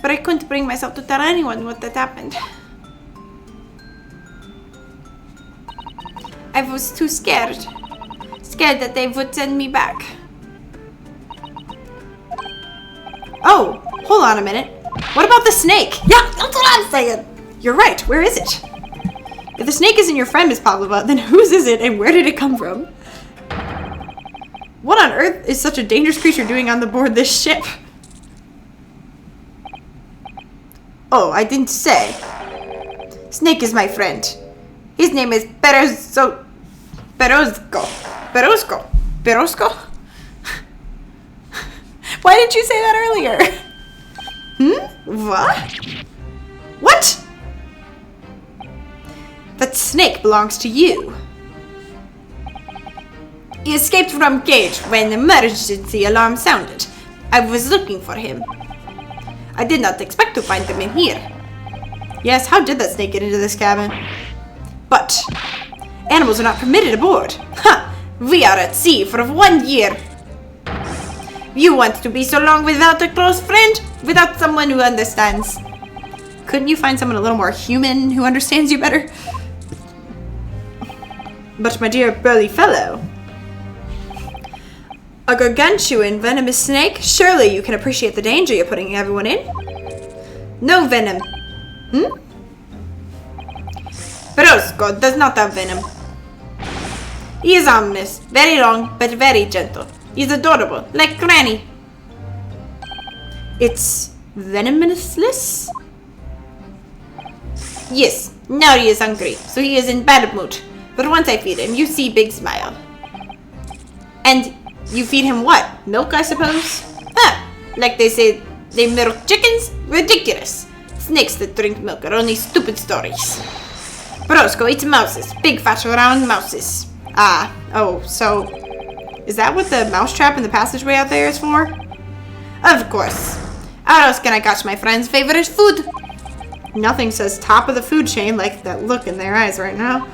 Speaker 1: But I couldn't bring myself to tell anyone what had happened. I was too scared. Scared that they would send me back. Oh, hold on a minute. What about the snake? Yeah, that's what I'm saying. You're right. Where is it? If the snake isn't your friend, Miss Pavlova, then whose is it and where did it come from? What on earth is such a dangerous creature doing on the board this ship? Oh, I didn't say. Snake is my friend. His name is Perosco. Why didn't you say that earlier? What? What? That snake belongs to you. He escaped from cage when the emergency alarm sounded. I was looking for him. I did not expect to find him in here. Yes, how did that snake get into this cabin? But animals are not permitted aboard. Ha! We are at sea for 1 year. You want to be so long without a close friend? Without someone who understands? Couldn't you find someone a little more human who understands you better? But my dear burly fellow, a gargantuan venomous snake? Surely you can appreciate the danger you're putting everyone in? No venom. Perosco does not have venom. He is ominous, very long, but very gentle. He's adorable, like Granny. It's venomousness? Yes, now he is hungry, so he is in bad mood. But once I feed him, you see big smile. And you feed him what? Milk, I suppose? Ah, like they say they milk chickens? Ridiculous. Snakes that drink milk are only stupid stories. Brosco eats mouses. Big fat round mouses. Ah, oh, so is that what the mousetrap in the passageway out there is for? Of course. How else can I catch my friend's favorite food? Nothing says top of the food chain like that look in their eyes right now.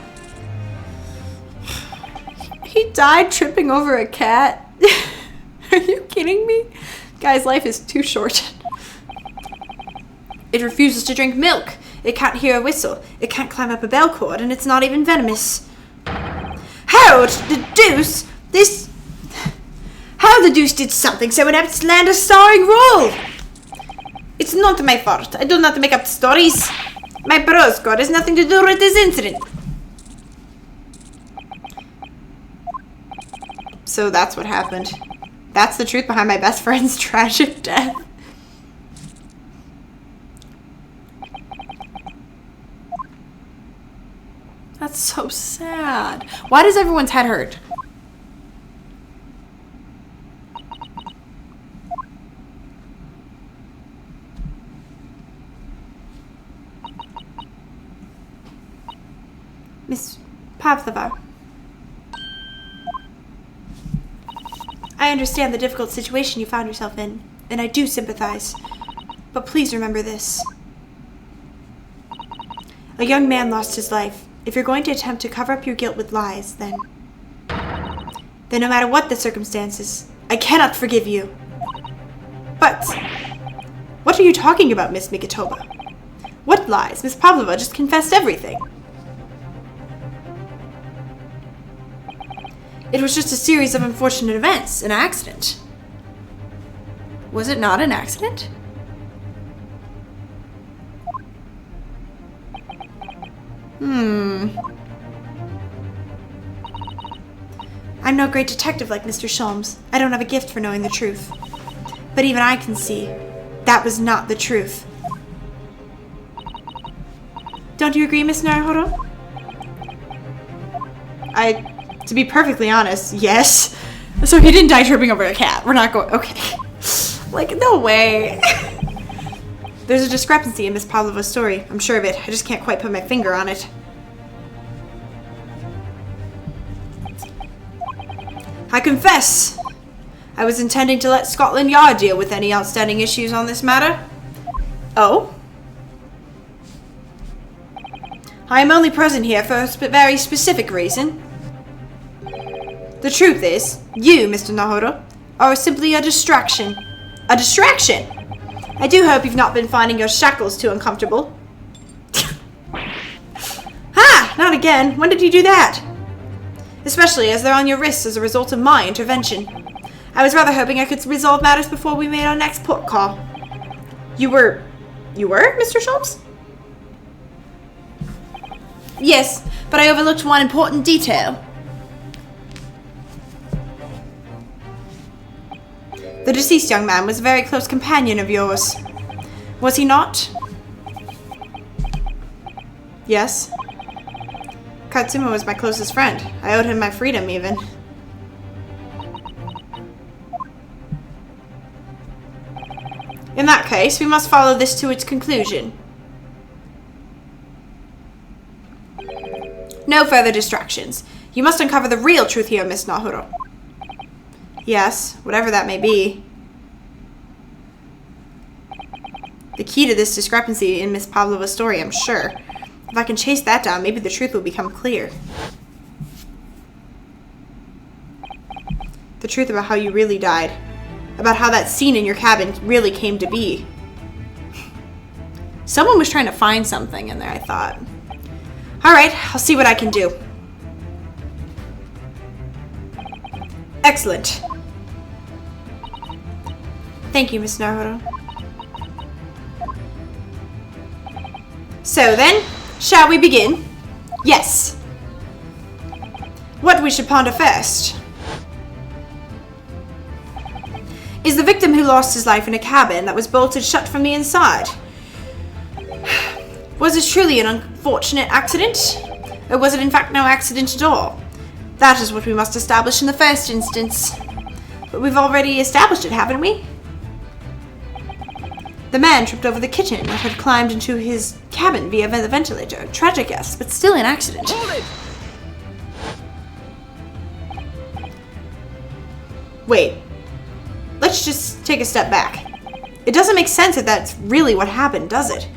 Speaker 1: He died tripping over a cat? Are you kidding me? Guy's life is too short. It refuses to drink milk. It can't hear a whistle. It can't climb up a bell cord, and it's not even venomous. How the deuce this... How the deuce did something so inept land a starring role? It's not my fault. I do not make up stories. My bro score has nothing to do with this incident. So that's what happened. That's the truth behind my best friend's tragic death. That's so sad. Why does everyone's head hurt? Miss Pavlova. I understand the difficult situation you found yourself in, and I do sympathize. But please remember this. A young man lost his life. If you're going to attempt to cover up your guilt with lies, then no matter what the circumstances, I cannot forgive you. But what are you talking about, Miss Mikitova? What lies? Miss Pavlova just confessed everything. It was just a series of unfortunate events, an accident. Was it not an accident? I'm no great detective like Mr. Sholmes. I don't have a gift for knowing the truth. But even I can see that was not the truth. Don't you agree, Miss Naruhodo? To be perfectly honest, yes. So he didn't die tripping over a cat. We're not going... Okay. Like, no way. There's a discrepancy in Miss Pavlova's story. I'm sure of it. I just can't quite put my finger on it. I confess. I was intending to let Scotland Yard deal with any outstanding issues on this matter. Oh? I am only present here for a very specific reason. The truth is, you, Mr. Naruhodo, are simply a distraction. A distraction? I do hope you've not been finding your shackles too uncomfortable. Ha! Not again. When did you do that? Especially as they're on your wrists as a result of my intervention. I was rather hoping I could resolve matters before we made our next port call. You were, Mr. Sholmes? Yes, but I overlooked one important detail. The deceased young man was a very close companion of yours. Was he not? Yes. Katsuma was my closest friend. I owed him my freedom, even. In that case, we must follow this to its conclusion. No further distractions. You must uncover the real truth here, Miss Naruhodo. Yes, whatever that may be. The key to this discrepancy in Miss Pavlova's story, I'm sure. If I can chase that down, maybe the truth will become clear. The truth about how you really died. About how that scene in your cabin really came to be. Someone was trying to find something in there, I thought. Alright, I'll see what I can do. Excellent. Thank you, Miss Naruhodo. So then, shall we begin? Yes. What we should ponder first? is the victim who lost his life in a cabin that was bolted shut from the inside. Was it truly an unfortunate accident? Or was it in fact no accident at all? That is what we must establish in the first instance. But we've already established it, haven't we? The man tripped over the kitten that had climbed into his cabin via the ventilator. Tragic, yes, but still an accident.
Speaker 2: Hold it!
Speaker 1: Wait. Let's just take a step back. It doesn't make sense that that's really what happened, does it?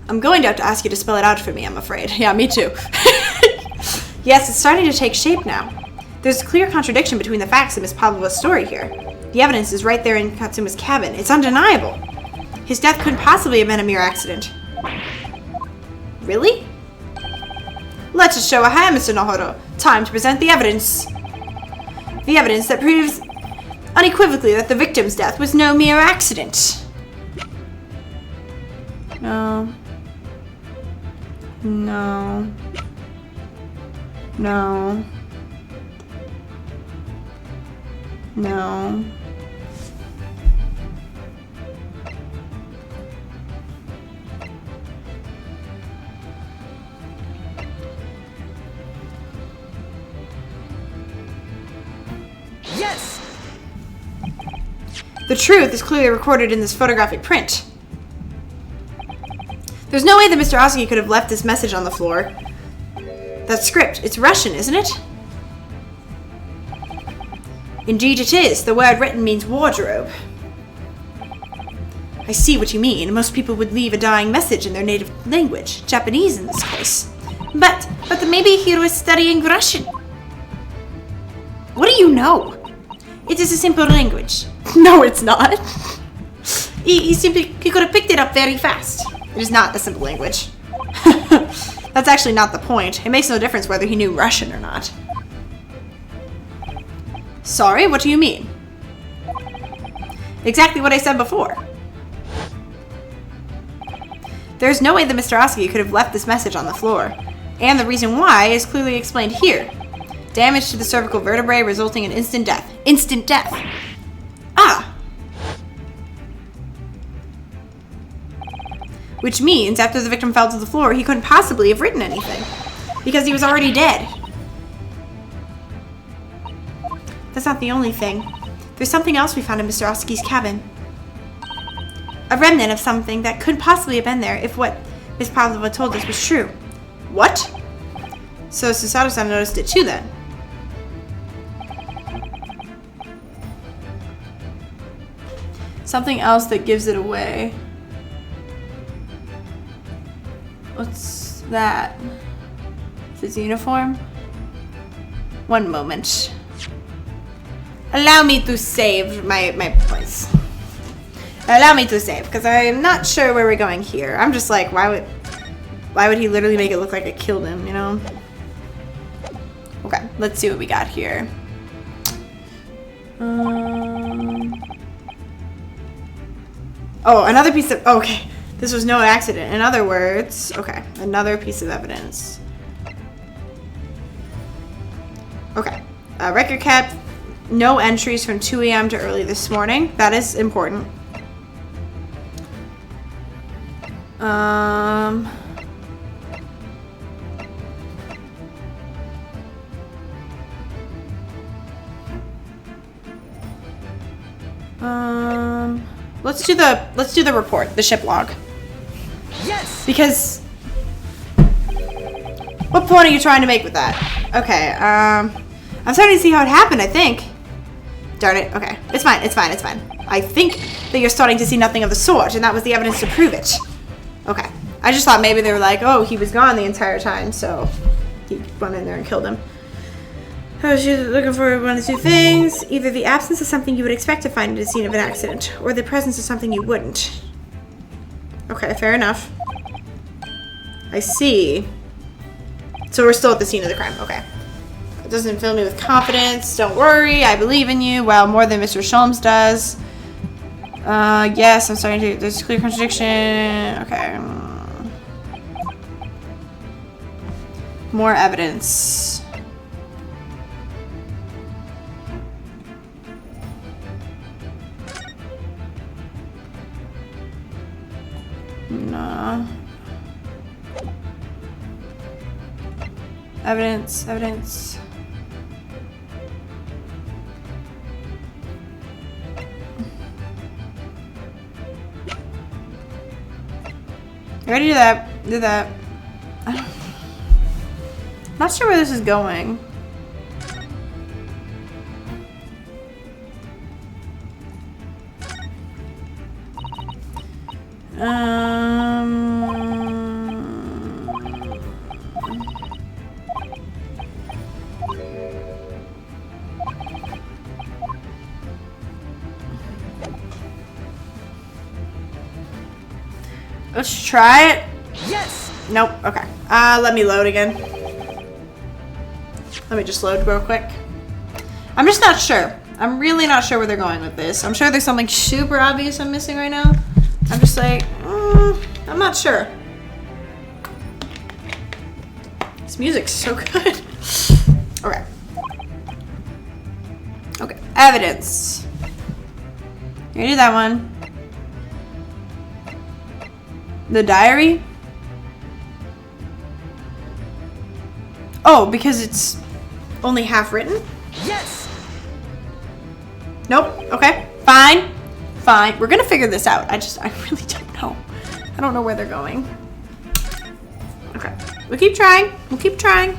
Speaker 1: I'm going to have to ask you to spell it out for me, I'm afraid. Yeah, me too. Yes, it's starting to take shape now. There's a clear contradiction between the facts in Miss Pavlova's story here. The evidence is right there in Katsuma's cabin. It's undeniable. His death couldn't possibly have been a mere accident. Really? Let us show a hand, Mr. Nohoro. Time to present the evidence. The evidence that proves unequivocally that the victim's death was no mere accident. No. No. No. No.
Speaker 2: Yes!
Speaker 1: The truth is clearly recorded in this photographic print. There's no way that Mr. Oski could have left this message on the floor. That script, it's Russian, isn't it? Indeed it is. The word written means wardrobe. I see what you mean. Most people would leave a dying message in their native language, Japanese in this case. But maybe he was studying Russian. What do you know? It is a simple language. No, it's not. He could have picked it up very fast. It is not a simple language. That's actually not the point. It makes no difference whether he knew Russian or not. Sorry, what do you mean? Exactly what I said before. There's no way that Mr. Oski could have left this message on the floor. And the reason why is clearly explained here. Damage to the cervical vertebrae resulting in instant death. Instant death. Ah! Which means after the victim fell to the floor, he couldn't possibly have written anything. Because he was already dead. That's not the only thing. There's something else we found in Mr. Oski's cabin. A remnant of something that couldn't possibly have been there if what Miss Pavlova told us was true. What? So Susato-san noticed it too then. Something else that gives it away. What's that? Is his uniform? One moment. Allow me to save my points. Allow me to save, because I'm not sure where we're going here. I'm just like, why would he literally make it look like I killed him, you know? Okay, let's see what we got here. Oh, another piece of, okay. This was no accident. In other words, okay, another piece of evidence. Okay, record kept, no entries from 2 a.m. to early this morning. That is important. Let's do the report, the ship log.
Speaker 2: Yes!
Speaker 1: Because what point are you trying to make with that? Okay, I'm starting to see how it happened, I think. Darn it, okay. It's fine, it's fine, it's fine. I think that you're starting to see nothing of the sort, and that was the evidence to prove it. Okay. I just thought maybe they were like, oh, he was gone the entire time, so he went in there and killed him. I was just looking for one of two things. Either the absence of something you would expect to find at a scene of an accident, or the presence of something you wouldn't. Okay, fair enough. I see. So we're still at the scene of the crime, okay. It doesn't fill me with confidence. Don't worry, I believe in you. Well, more than Mr. Sholmes does. Yes, I'm starting to, there's a clear contradiction. Okay. More evidence. No. Evidence, evidence. I already did that. Did that. Not sure where this is going. Let's try it.
Speaker 2: Yes.
Speaker 1: Nope. Okay. Let me load again. Let me just load real quick. I'm just not sure. I'm really not sure where they're going with this. I'm sure there's something super obvious I'm missing right now. I'm just like, I'm not sure. This music's so good. Okay. Okay. Evidence. You did that one. The diary? Oh, because it's only half written?
Speaker 2: Yes.
Speaker 1: Nope. Okay. Fine. Fine. We're gonna figure this out. I really don't know. I don't know where they're going. Okay. We'll keep trying. We'll keep trying.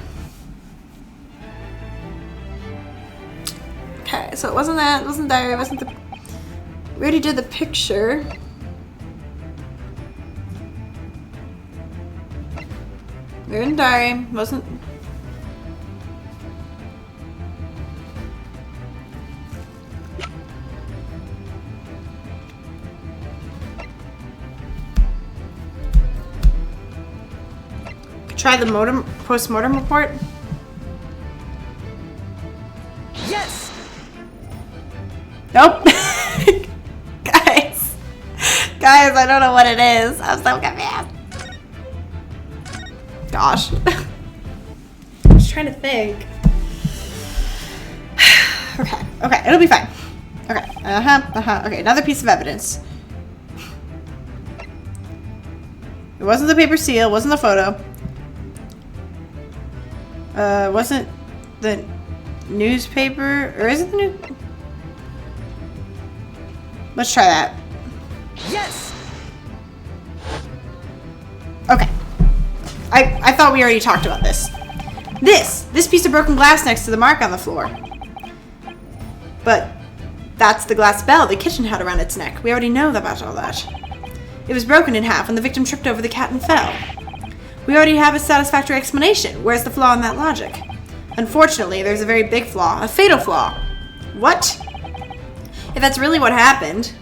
Speaker 1: Okay, so it wasn't that. It wasn't diary. It wasn't the... We already did the picture. We're in diary. Wasn't... Try the post-mortem report.
Speaker 2: Yes.
Speaker 1: Nope. Guys, I don't know what it is. I'm so confused. Gosh. I'm just trying to think. Okay, it'll be fine. Okay, okay, another piece of evidence. It wasn't the paper seal, wasn't the photo. Wasn't the newspaper, or is it the new? Let's try that.
Speaker 2: Yes.
Speaker 1: Okay. I thought we already talked about this. This piece of broken glass next to the mark on the floor. But that's the glass bell the kitchen had around its neck. We already know about all that. It was broken in half when the victim tripped over the cat and fell. We already have a satisfactory explanation. Where's the flaw in that logic? Unfortunately, there's a very big flaw, a fatal flaw. What? If that's really what happened,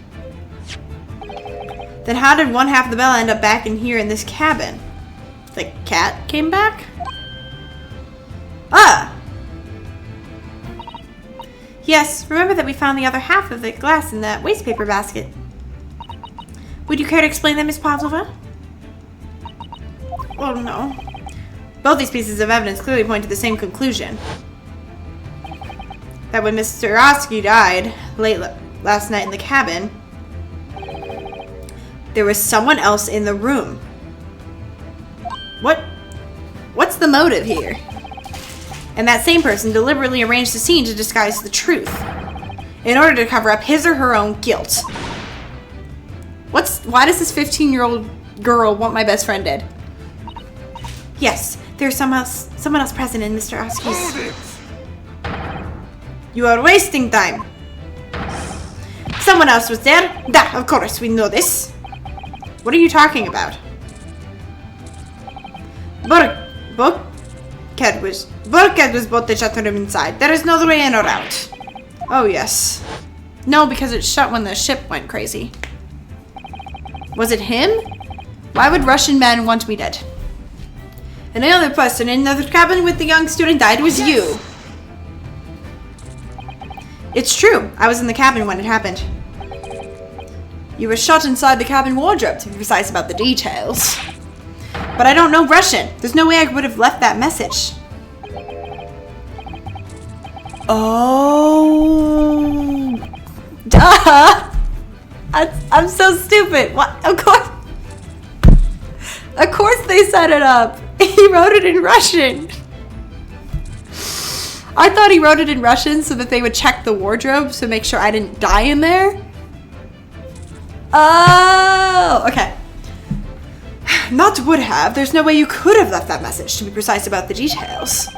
Speaker 1: then how did one half of the bell end up back in here in this cabin? The cat came back? Ah! Yes, remember that we found the other half of the glass in that waste paper basket. Would you care to explain that, Miss Pavlova? Oh no. Both these pieces of evidence clearly point to the same conclusion. That when Mr. Oski died late last night in the cabin, there was someone else in the room. What's the motive here? And that same person deliberately arranged the scene to disguise the truth in order to cover up his or her own guilt. Why does this 15-year-old girl want my best friend dead? Yes, there's someone else present in Mr. Oski's. You are wasting time. Someone else was there. Da, of course, we know this. What are you talking about? Burkhead was both the shut room inside. There is no other way in or out. Oh yes. No, because it shut when the ship went crazy. Was it him? Why would Russian man want me dead? And the other person in the cabin with the young student died was you. It's true. I was in the cabin when it happened. You were shot inside the cabin wardrobe, to be precise about the details. But I don't know Russian. There's no way I would have left that message. Oh. Duh. I'm so stupid. What? Of course. Of course they set it up. He wrote it in Russian. I thought he wrote it in Russian so that they would check the wardrobe to make sure I didn't die in there. Oh, okay. Not would have. There's no way you could have left that message, to be precise about the details.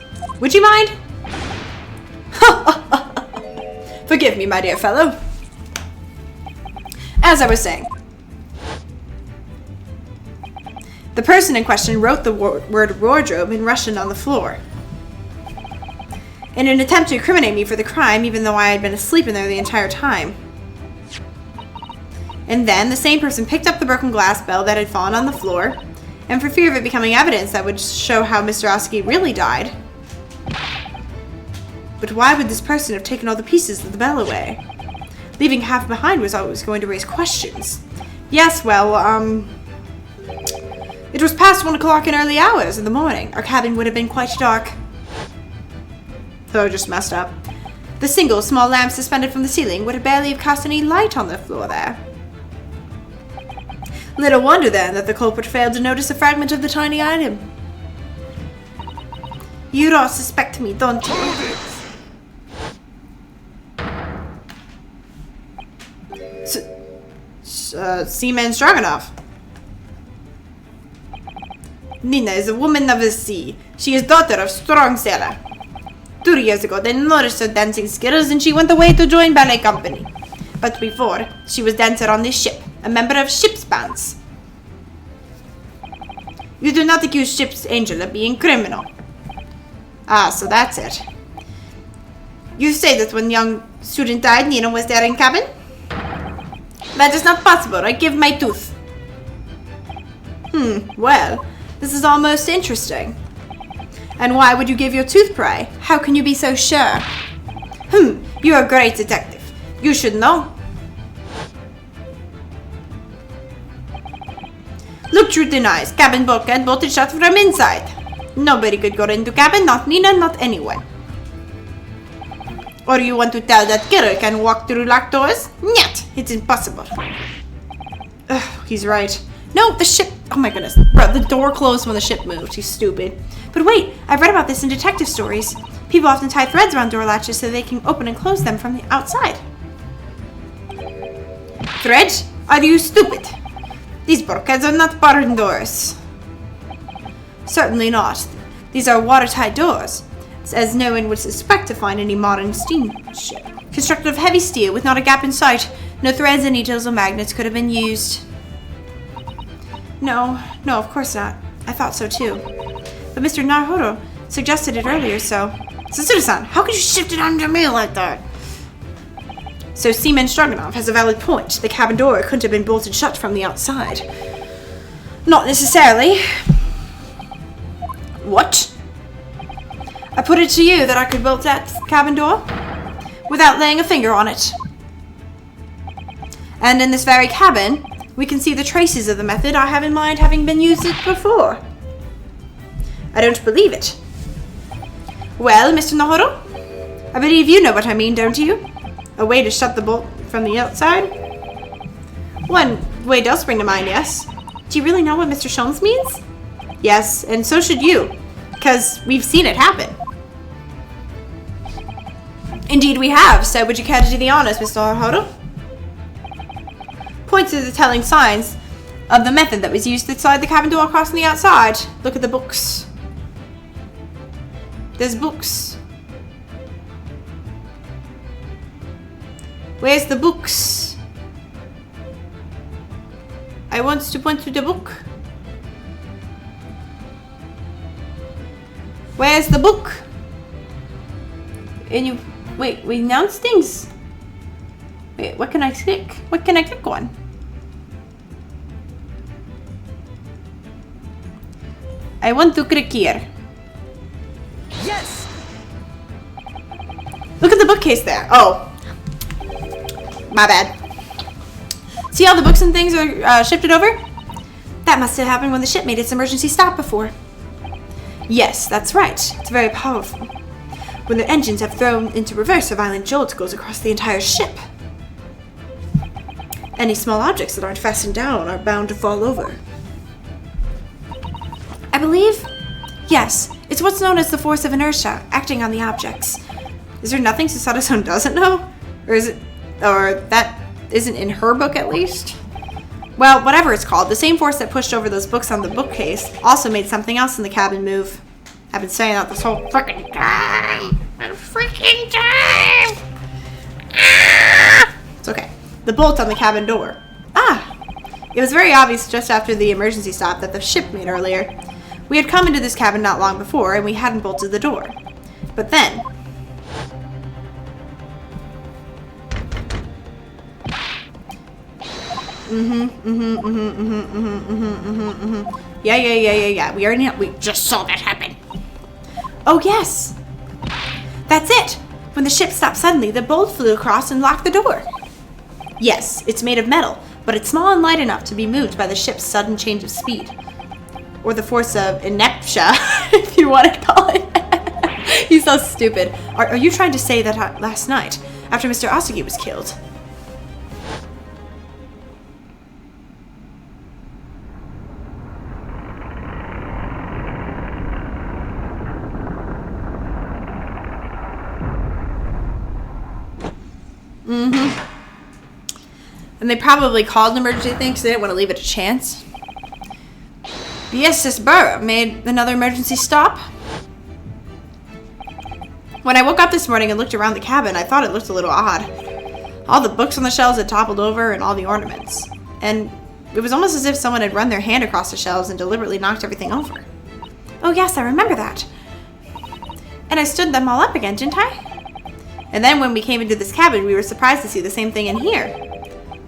Speaker 1: Would you mind? Forgive me, my dear fellow. As I was saying, the person in question wrote the word wardrobe in Russian on the floor. In an attempt to incriminate me for the crime, even though I had been asleep in there the entire time. And then the same person picked up the broken glass bell that had fallen on the floor, and for fear of it becoming evidence that would show how Mr. Oski really died. But why would this person have taken all the pieces of the bell away? Leaving half behind was always going to raise questions. Yes, well, it was past 1 o'clock in early hours in the morning. Our cabin would have been quite dark. So I just messed up. The single small lamp suspended from the ceiling would have barely have cast any light on the floor there. Little wonder then that the culprit failed to notice a fragment of the tiny item. You all suspect me, don't you? Seaman Stroganoff. Nina is a woman of the sea. She is daughter of strong sailor. 2 years ago, they noticed her dancing skills and she went away to join ballet company. But before, she was dancer on this ship, a member of ship's bands. You do not accuse ship's angel of being criminal. Ah, so that's it. You say that when young student died, Nina was there in cabin? That is not possible. I give my tooth. Well, this is almost interesting. And why would you give your tooth, pray? How can you be so sure? You're a great detective. You should know. Look truth in eyes. Cabin bulkhead bolted shut from inside. Nobody could go into cabin, not Nina, not anyone. Or you want to tell that killer can walk through locked doors? Nyet, it's impossible. Ugh, he's right. No, the ship. Oh my goodness. Bro, the door closed when the ship moved. He's stupid. But wait, I've read about this in detective stories. People often tie threads around door latches so they can open and close them from the outside. Threads? Are you stupid? These bulkheads are not barred doors. Certainly not. These are watertight doors, as no one would suspect to find any modern steamship. Constructed of heavy steel with not a gap in sight, no threads, needles, or magnets could have been used. No, of course not. I thought so too. But Mr. Naruhodo suggested it earlier, so... Suzuda-san, how could you shift it onto me like that? So Seaman Stroganoff has a valid point. The cabin door couldn't have been bolted shut from the outside. Not necessarily. What? I put it to you that I could bolt that cabin door without laying a finger on it. And in this very cabin, we can see the traces of the method I have in mind having been used it before. I don't believe it. Well, Mr. Naruhodo, I believe you know what I mean, don't you? A way to shut the bolt from the outside? One way does spring to mind, yes. Do you really know what Mr. Sholmes means? Yes, and so should you, because we've seen it happen. Indeed we have, so would you care to do the honors, Mr. Naruhodo? Point to the telling signs of the method that was used to slide the cabin door across from the outside. Look at the books. There's books. Where's the books? I want to point to the book. Where's the book? And you... Wait, we announce things. Wait, what can I click? What can I click on? I want to click here.
Speaker 2: Yes!
Speaker 1: Look at the bookcase there. Oh. My bad. See how the books and things are shifted over? That must have happened when the ship made its emergency stop before. Yes, that's right. It's very powerful. When the engines have thrown into reverse, a violent jolt goes across the entire ship. Any small objects that aren't fastened down are bound to fall over. believe? Yes, it's what's known as the force of inertia, acting on the objects. Is there nothing Susato-san doesn't know? Or that isn't in her book at least? Well, whatever it's called, the same force that pushed over those books on the bookcase also made something else in the cabin move. I've been saying that this whole freaking time. It's okay. The bolt on the cabin door. Ah! It was very obvious just after the emergency stop that the ship made earlier. We had come into this cabin not long before, and we hadn't bolted the door. But then... Yeah. We just saw that happen. Oh, yes. That's it. When the ship stopped suddenly, the bolt flew across and locked the door. Yes, it's made of metal, but it's small and light enough to be moved by the ship's sudden change of speed. Or the force of inertia, if you want to call it. He's so stupid. Are you trying to say that last night, after Mr. Asagi was killed? And they probably called an emergency thing because they didn't want to leave it a chance. Yes, this Burrow made another emergency stop. When I woke up this morning and looked around the cabin, I thought it looked a little odd. All the books on the shelves had toppled over and all the ornaments. And it was almost as if someone had run their hand across the shelves and deliberately knocked everything over. Oh yes, I remember that. And I stood them all up again, didn't I? And then when we came into this cabin, we were surprised to see the same thing in here.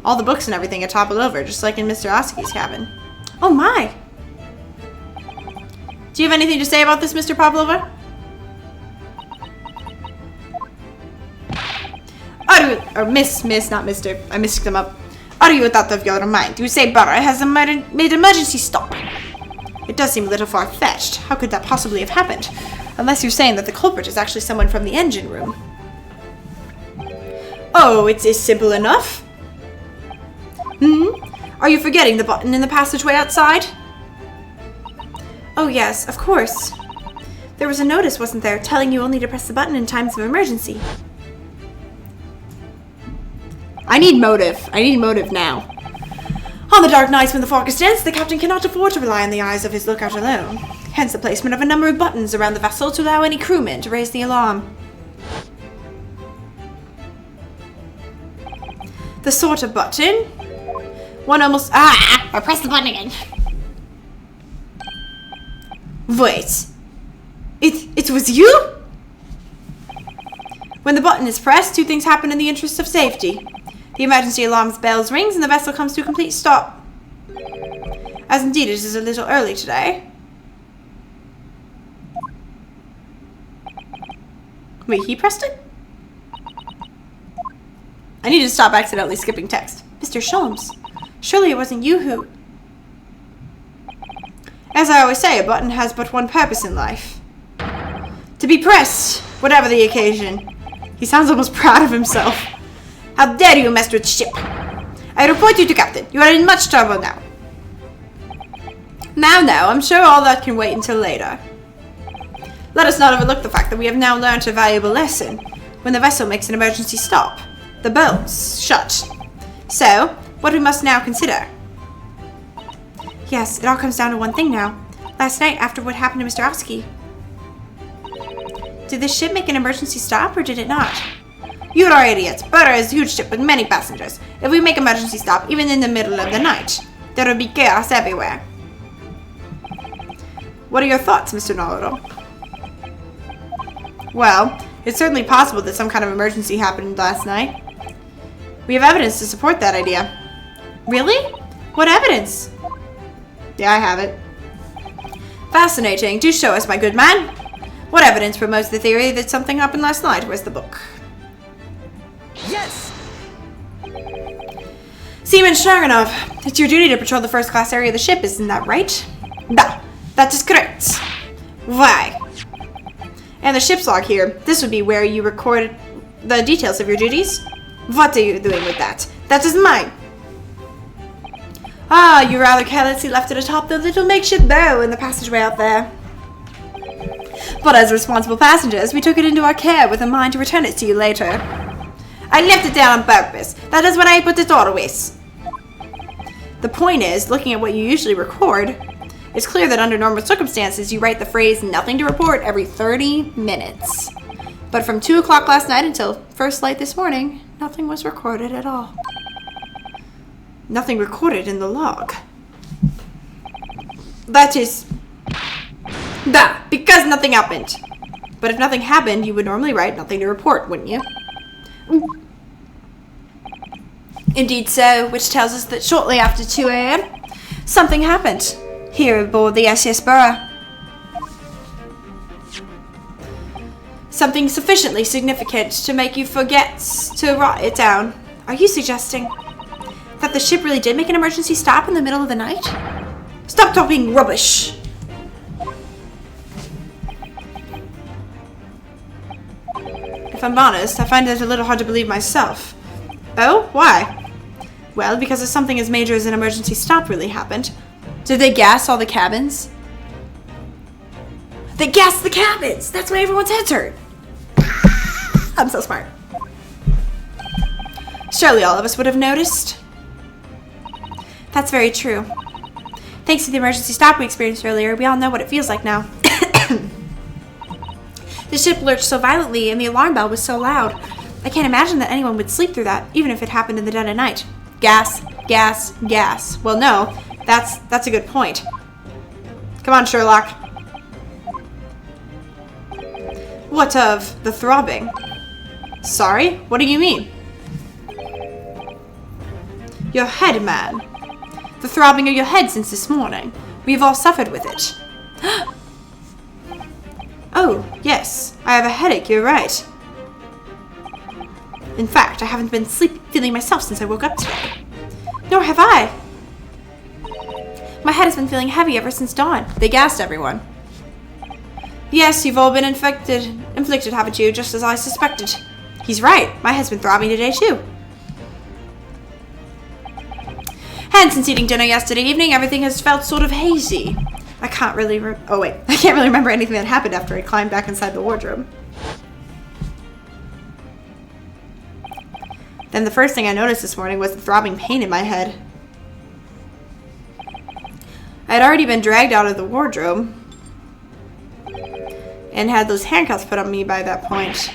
Speaker 1: All the books and everything had toppled over, just like in Mr. Asagi's cabin. Oh my! Do you have anything to say about this, Mr. Pavlova? Or Miss, not Mr. I mixed them up. Are you out of your mind? You say Burrow has made emergency stop. It does seem a little far-fetched. How could that possibly have happened? Unless you're saying that the culprit is actually someone from the engine room. Oh, it's simple enough. Are you forgetting the button in the passageway outside? Oh yes, of course. There was a notice, wasn't there, telling you only to press the button in times of emergency. I need motive. I need motive now. On the dark nights when the fog is dense, the captain cannot afford to rely on the eyes of his lookout alone. Hence the placement of a number of buttons around the vessel to allow any crewmen to raise the alarm. The sort of button? One almost... I pressed the button again. Wait. It was you? When the button is pressed, two things happen in the interest of safety. The emergency alarm's bells rings and the vessel comes to a complete stop. As indeed it is a little early today. Wait, he pressed it? I need to stop accidentally skipping text. Mr. Sholmes, surely it wasn't you who... As I always say, a button has but one purpose in life. To be pressed, whatever the occasion. He sounds almost proud of himself. How dare you mess with ship? I report you to Captain. You are in much trouble now. Now, I'm sure all that can wait until later. Let us not overlook the fact that we have now learned a valuable lesson. When the vessel makes an emergency stop, the bolts shut. So, what we must now consider. Yes, it all comes down to one thing now. Last night, after what happened to Mr. Asagi. Did the ship make an emergency stop, or did it not? You are idiots. Burrow is a huge ship with many passengers. If we make emergency stop, even in the middle of the night, there will be chaos everywhere. What are your thoughts, Mr. Naruto? Well, it's certainly possible that some kind of emergency happened last night. We have evidence to support that idea. Really? What evidence? Yeah, I have it. Fascinating. Do show us, my good man. What evidence promotes the theory that something happened last night? Where's the book?
Speaker 2: Yes!
Speaker 1: Seaman Shaganov, it's your duty to patrol the first-class area of the ship, isn't that right? That is correct. Why? And the ship's log here. This would be where you record the details of your duties. What are you doing with that? That is mine. Ah, you rather carelessly left it atop the little makeshift bow in the passageway out there. But as responsible passengers, we took it into our care with a mind to return it to you later. I left it down on purpose. That is what I put it always. The point is, looking at what you usually record, it's clear that under normal circumstances, you write the phrase nothing to report every 30 minutes. But from 2 o'clock last night until first light this morning, nothing was recorded at all. Nothing recorded in the log. That is... because nothing happened. But if nothing happened, you would normally write nothing to report, wouldn't you? Indeed so, which tells us that shortly after 2 a.m., something happened here aboard the SS Burra. Something sufficiently significant to make you forget to write it down. Are you suggesting that the ship really did make an emergency stop in the middle of the night? Stop talking rubbish! If I'm honest, I find it a little hard to believe myself. Oh? Why? Well, because if something as major as an emergency stop really happened, did they gas all the cabins? They gassed the cabins! That's why everyone's heads hurt! I'm so smart. Surely all of us would have noticed. That's very true. Thanks to the emergency stop we experienced earlier, we all know what it feels like now. The ship lurched so violently and the alarm bell was so loud. I can't imagine that anyone would sleep through that, even if it happened in the dead of night. Gas, gas, gas. Well, no, that's a good point. Come on, Sherlock. What of the throbbing? Sorry? What do you mean? Your head, man. The throbbing of your head since this morning. We've all suffered with it. Oh, yes. I have a headache, you're right. In fact, I haven't been feeling myself since I woke up today. Nor have I. My head has been feeling heavy ever since dawn. They gassed everyone. Yes, you've all been inflicted, haven't you? Just as I suspected. He's right. My head's been throbbing today, too. And since eating dinner yesterday evening, everything has felt sort of hazy. I can't really remember anything that happened after I climbed back inside the wardrobe. Then the first thing I noticed this morning was the throbbing pain in my head. I had already been dragged out of the wardrobe and had those handcuffs put on me by that point.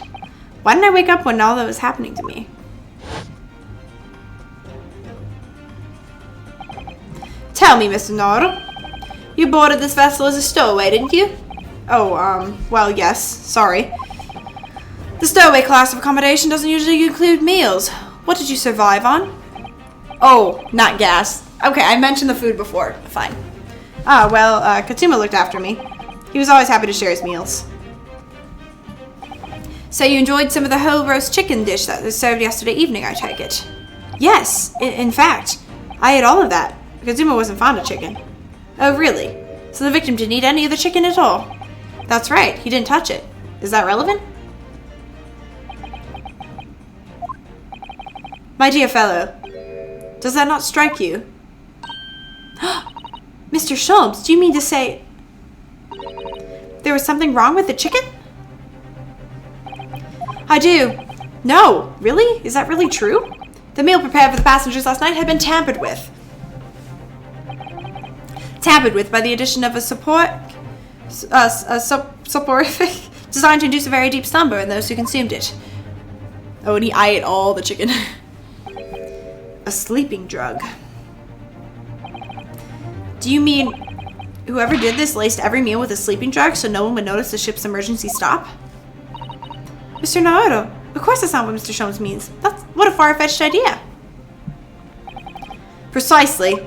Speaker 1: Why didn't I wake up when all that was happening to me? Tell me, Mr. Nanowrimo. You boarded this vessel as a stowaway, didn't you? Oh, well, yes. Sorry. The stowaway class of accommodation doesn't usually include meals. What did you survive on? Oh, not gas. Okay, I mentioned the food before. Fine. Ah, well, Katuma looked after me. He was always happy to share his meals. So you enjoyed some of the whole roast chicken dish that was served yesterday evening, I take it? Yes, in fact, I ate all of that. Kazuma wasn't fond of chicken. Oh, really? So the victim didn't eat any of the chicken at all? That's right, he didn't touch it. Is that relevant? My dear fellow, does that not strike you? Mr. Sholmes, do you mean to say there was something wrong with the chicken? I do. No, really? Is that really true? The meal prepared for the passengers last night had been tampered with. Tampered with by the addition of a soporific designed to induce a very deep slumber in those who consumed it. Oh, and I ate all the chicken. A sleeping drug. Do you mean whoever did this laced every meal with a sleeping drug so no one would notice the ship's emergency stop? Mr. Nanowrimo, of course that's not what Mr. Sholmes means. What a far-fetched idea. Precisely.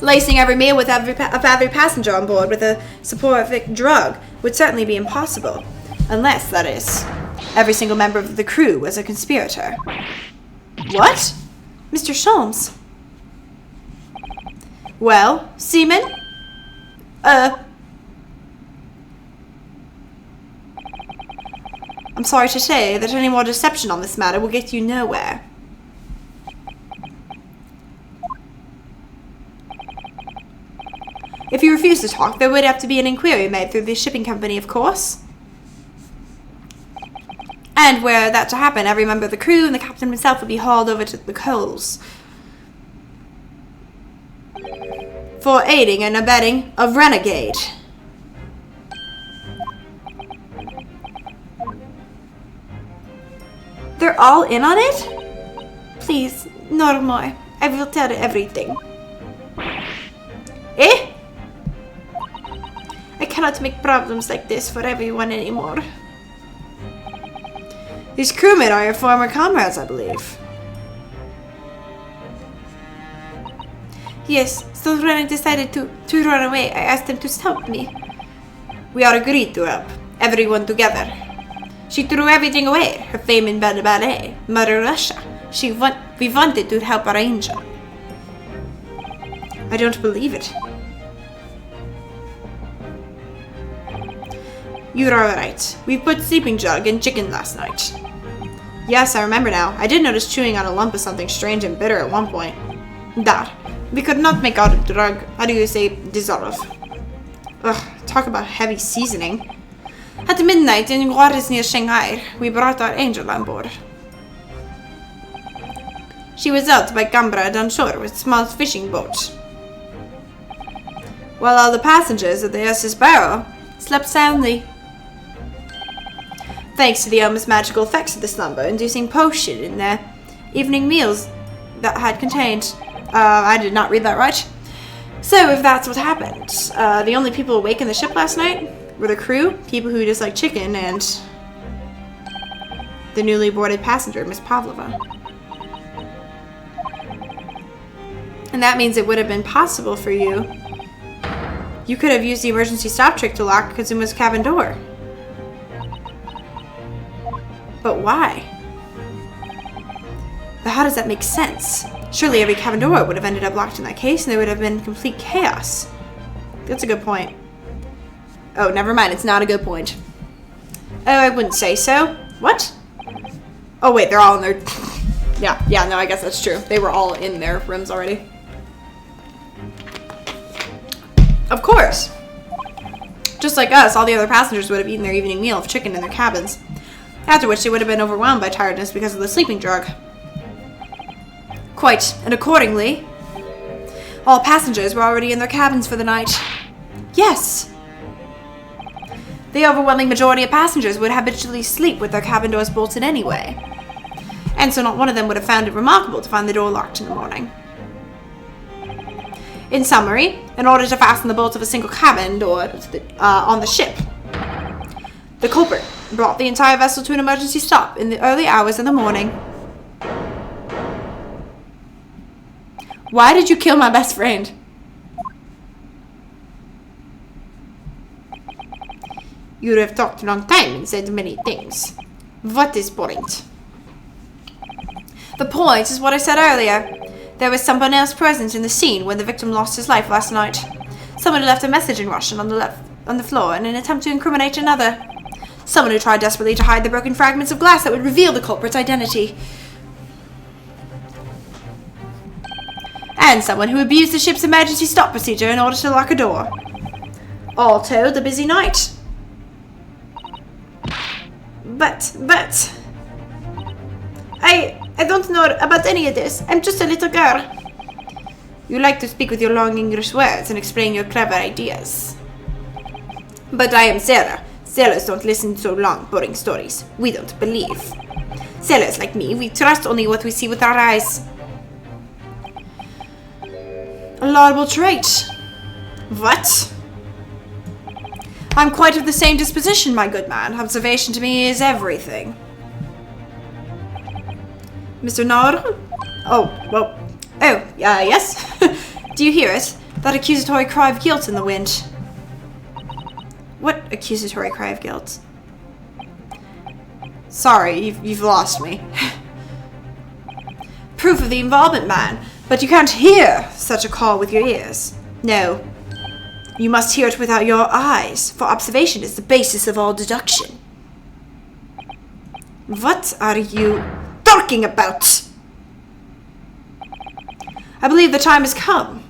Speaker 1: Lacing every meal with every passenger on board with a soporific drug would certainly be impossible. Unless, that is, every single member of the crew was a conspirator. What? Mr. Sholmes? Well, seaman? I'm sorry to say that any more deception on this matter will get you nowhere. If you refuse to talk, there would have to be an inquiry made through the shipping company, of course. And were that to happen, every member of the crew and the captain himself would be hauled over to the coals for aiding and abetting a renegade. They're all in on it? Please, no more. I will tell everything. Eh? I cannot make problems like this for everyone anymore. These crewmen are your former comrades, I believe. Yes, so when I decided to run away, I asked them to stop me. We all agreed to help, everyone together. She threw everything away, her fame in ballet, Mother Russia. We wanted to help our angel. I don't believe it. You're alright. We put sleeping jug in chicken last night. Yes, I remember now. I did notice chewing on a lump of something strange and bitter at one point. That. We could not make out a drug. How do you say dissolve? Ugh, talk about heavy seasoning. At midnight in waters near Shanghai, we brought our angel on board. She was out by Cambra on shore with a small fishing boat, while all the passengers of the SS Barrow slept soundly. Thanks to the almost magical effects of the slumber-inducing potion in their evening meals that had contained. I did not read that right. So if that's what happened, the only people awake in the ship last night were the crew, people who just like chicken, and the newly boarded passenger, Miss Pavlova. And that means it would have been possible for you. You could have used the emergency stop trick to lock Kazuma's cabin door. But why? But how does that make sense? Surely every cabin door would have ended up locked in that case, and there would have been complete chaos. That's a good point. Oh, never mind. It's not a good point. Oh, I wouldn't say so. What? Oh, wait. They're all in their... Yeah, no, I guess that's true. They were all in their rooms already. Of course. Just like us, all the other passengers would have eaten their evening meal of chicken in their cabins. After which they would have been overwhelmed by tiredness because of the sleeping drug. Quite, and accordingly, all passengers were already in their cabins for the night. Yes! The overwhelming majority of passengers would habitually sleep with their cabin doors bolted anyway. And so not one of them would have found it remarkable to find the door locked in the morning. In summary, in order to fasten the bolts of a single cabin door on the ship, the culprit brought the entire vessel to an emergency stop in the early hours of the morning. Why did you kill my best friend? You have talked a long time and said many things. What is point? The point is what I said earlier. There was someone else present in the scene when the victim lost his life last night. Someone who left a message in Russian on the floor in an attempt to incriminate another. Someone who tried desperately to hide the broken fragments of glass that would reveal the culprit's identity. And someone who abused the ship's emergency stop procedure in order to lock a door. All told, a busy night. But... I don't know about any of this. I'm just a little girl. You like to speak with your long English words and explain your clever ideas. But I am Sarah. Sailors don't listen to long, boring stories. We don't believe. Sailors like me, we trust only what we see with our eyes. A laudable trait. What? I'm quite of the same disposition, my good man. Observation to me is everything. Mr. Nanowrimo? Oh, well. Oh, yes? Do you hear it? That accusatory cry of guilt in the wind. What accusatory cry of guilt? Sorry, you've lost me. Proof of the involvement, man. But you can't hear such a call with your ears. No. You must hear it without your eyes, for observation is the basis of all deduction. What are you talking about? I believe the time has come.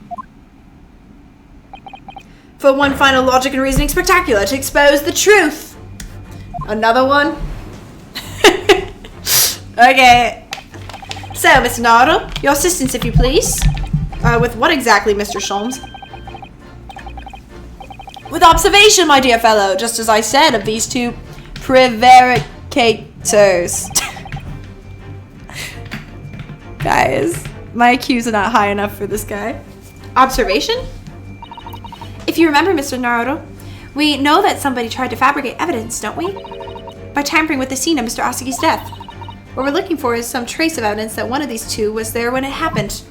Speaker 1: for one final logic and reasoning spectacular to expose the truth. Another one? Okay. So, Mr. Naruto, your assistance, if you please. With what exactly, Mr. Sholmes? With observation, my dear fellow, just as I said of these two prevaricators. Guys, my IQs are not high enough for this guy. Observation? If you remember, Mr. Naruto, we know that somebody tried to fabricate evidence, don't we? By tampering with the scene of Mr. Asagi's death. What we're looking for is some trace of evidence that one of these two was there when it happened.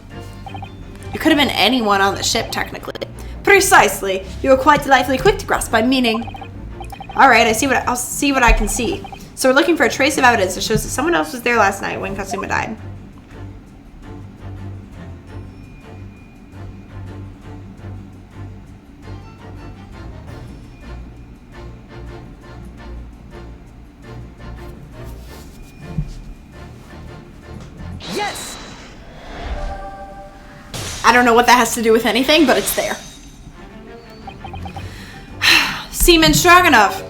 Speaker 1: It could have been anyone on the ship, technically. Precisely. You were quite delightfully quick to grasp my meaning. Alright, I'll see what I can see. So we're looking for a trace of evidence that shows that someone else was there last night when Kasuma died.
Speaker 2: Yes!
Speaker 1: I don't know what that has to do with anything, but it's there. Seaman Stroganoff,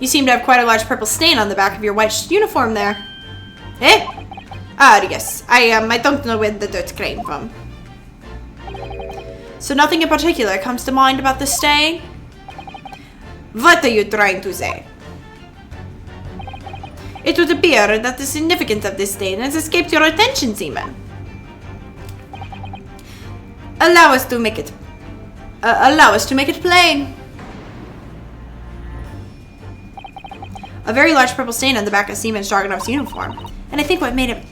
Speaker 1: you seem to have quite a large purple stain on the back of your white uniform there. Eh? Ah, yes. I don't know where the dirt came from. So nothing in particular comes to mind about the stain? What are you trying to say? It would appear that the significance of this stain has escaped your attention, Seaman. Allow us to make it plain. A very large purple stain on the back of Seaman Stroganoff's uniform. And I think what made it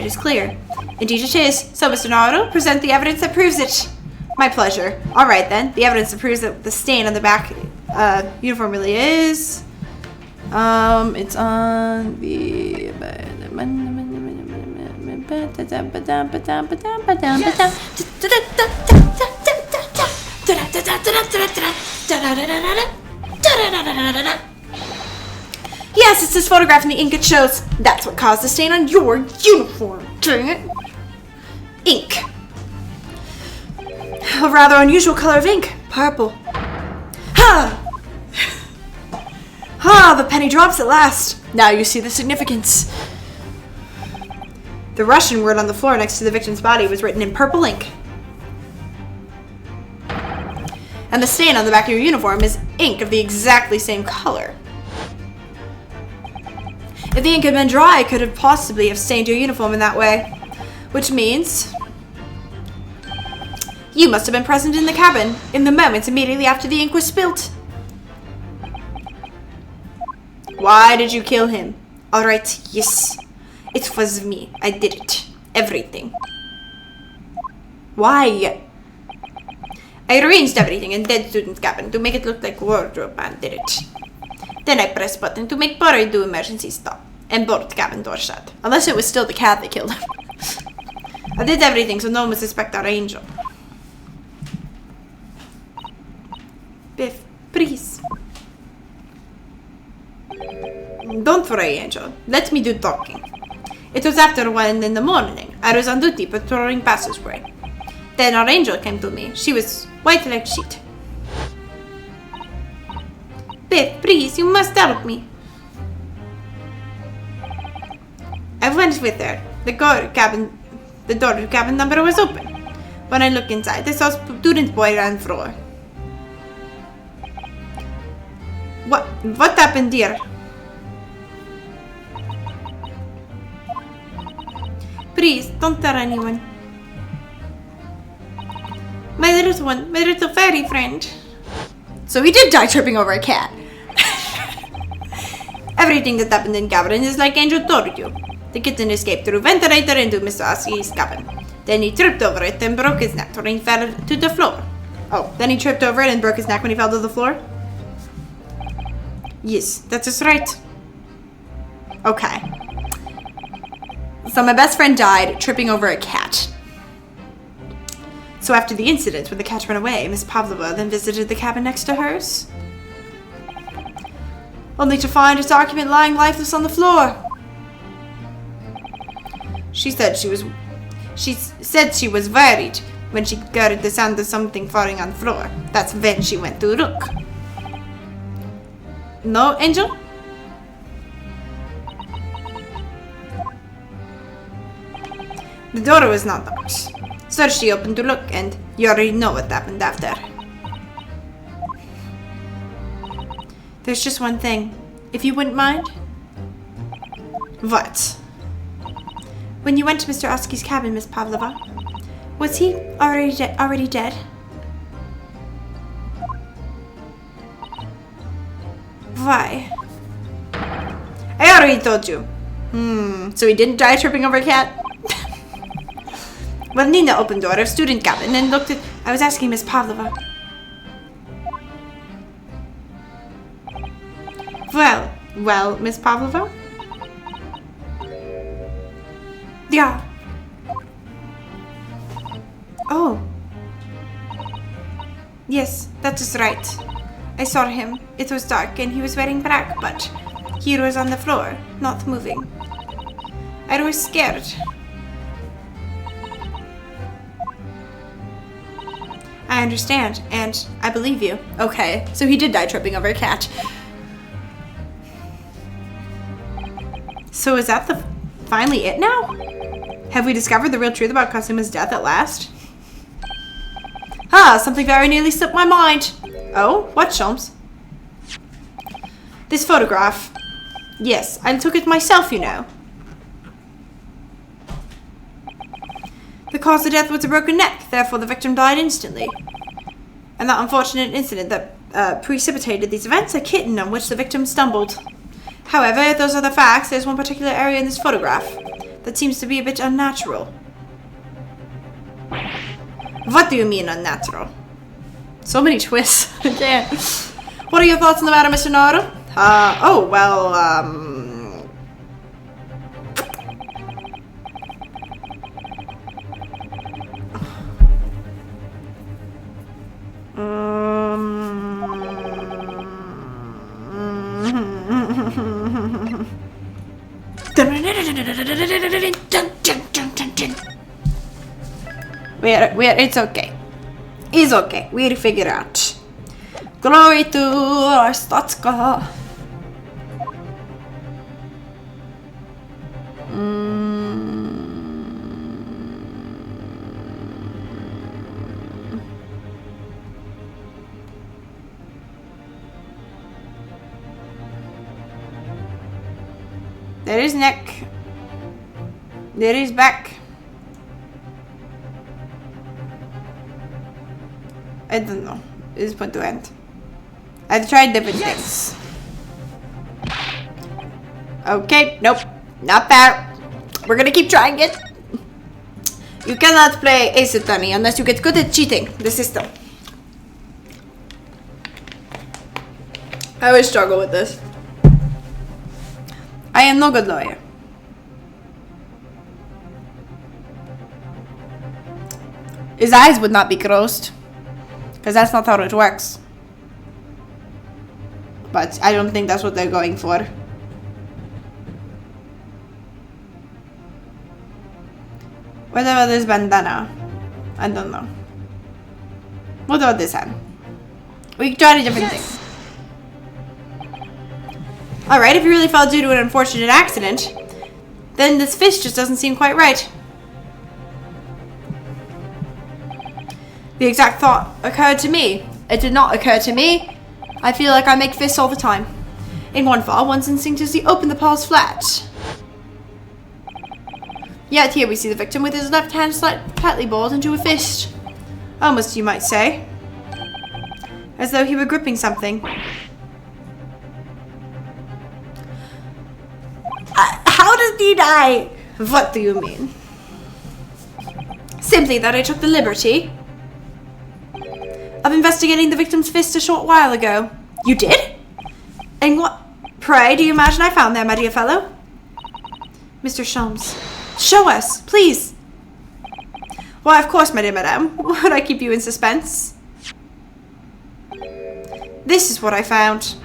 Speaker 1: is clear. Indeed it is. So, Mr. Naruto, present the evidence that proves it. My pleasure. Alright then. The evidence that proves that the stain on the back uniform really is... it's on the... Yes, it's this photograph in the ink it shows. That's what caused the stain on your uniform. Dang it. Ink. A rather unusual color of ink. Purple. Ha! Ah, the penny drops at last. Now you see the significance. The Russian word on the floor next to the victim's body was written in purple ink. And the stain on the back of your uniform is ink of the exactly same color. If the ink had been dry, it could have possibly have stained your uniform in that way. Which means... you must have been present in the cabin in the moments immediately after the ink was spilt. Why did you kill him? Alright, yes. It was me. I did it. Everything. Why? I arranged everything in dead student's cabin to make it look like wardrobe and did it. Then I pressed button to make Bori do emergency stop. And both cabin doors shut. Unless it was still the cat that killed him. I did everything so no one would suspect our angel. Biff, please. Don't worry, Angel. Let me do talking. It was after 1 in the morning. I was on duty patrolling passageway. Then our angel came to me. She was white like sheet. Biff, please, you must help me. I went with her. The door to cabin number was open. When I looked inside, I saw student boy on floor. What happened here? Please, don't tell anyone. My little fairy friend. So he did die tripping over a cat. Everything that happened in cabin is like Angel told you. The kitten escaped through ventilator into Mr. Asagi's cabin. Then he tripped over it and broke his neck when he fell to the floor. Oh, then he tripped over it and broke his neck when he fell to the floor? Yes, that is right. Okay. So my best friend died tripping over a cat. So after the incident, when the cat ran away, Miss Pavlova then visited the cabin next to hers. Only to find a document lying lifeless on the floor. She said she was worried when she heard the sound of something falling on the floor. That's when she went to look. No, Angel? The door was not locked, so she opened to look, and you already know what happened after. There's just one thing, if you wouldn't mind. What? When you went to Mr. Oski's cabin, Miss Pavlova, was he already dead? Why? I already told you. So he didn't die tripping over a cat? Well, Nina opened the door of student cabin and looked at... I was asking Miss Pavlova. Well, Miss Pavlova? Yeah. Oh. Yes, that is right. I saw him. It was dark and he was wearing black, but he was on the floor, not moving. I was scared. I understand, and I believe you. Okay, so he did die tripping over a cat. So is that finally it now? Have we discovered the real truth about Kasuma's death at last? Something very nearly slipped my mind. Oh, what, Sholmes? This photograph. Yes, I took it myself, you know. The cause of death was a broken neck, therefore the victim died instantly. And that unfortunate incident that precipitated these events, a kitten on which the victim stumbled. However, if those are the facts, there's one particular area in this photograph that seems to be a bit unnatural. What do you mean unnatural? So many twists. Yeah. What are your thoughts on the matter, Mr. Naruto? It's okay. It's okay. We'll figure out. Glory to Arstatska. There is neck. There is back. I don't know. This is point to end. I've tried different things. Okay, nope. Not that. We're gonna keep trying it. You cannot play Ace Attorney unless you get good at cheating the system. I always struggle with this. I am no good lawyer. His eyes would not be closed. Because that's not how it works. But I don't think that's what they're going for. What about this bandana? I don't know. What about this hand? We tried a different thing. Alright, if you really fell due to an unfortunate accident, then this fish just doesn't seem quite right. The exact thought occurred to me. It did not occur to me. I feel like I make fists all the time. In one fall, one's instinct is to open the paws flat. Yet here we see the victim with his left hand slightly balled into a fist. Almost, you might say. As though he were gripping something. How did he die? What do you mean? Simply that I took the liberty of investigating the victim's fist a short while ago. You did? And what, pray, do you imagine I found there, my dear fellow? Mr. Sholmes, show us, please. Why, of course, my dear madame. Would I keep you in suspense? This is what I found.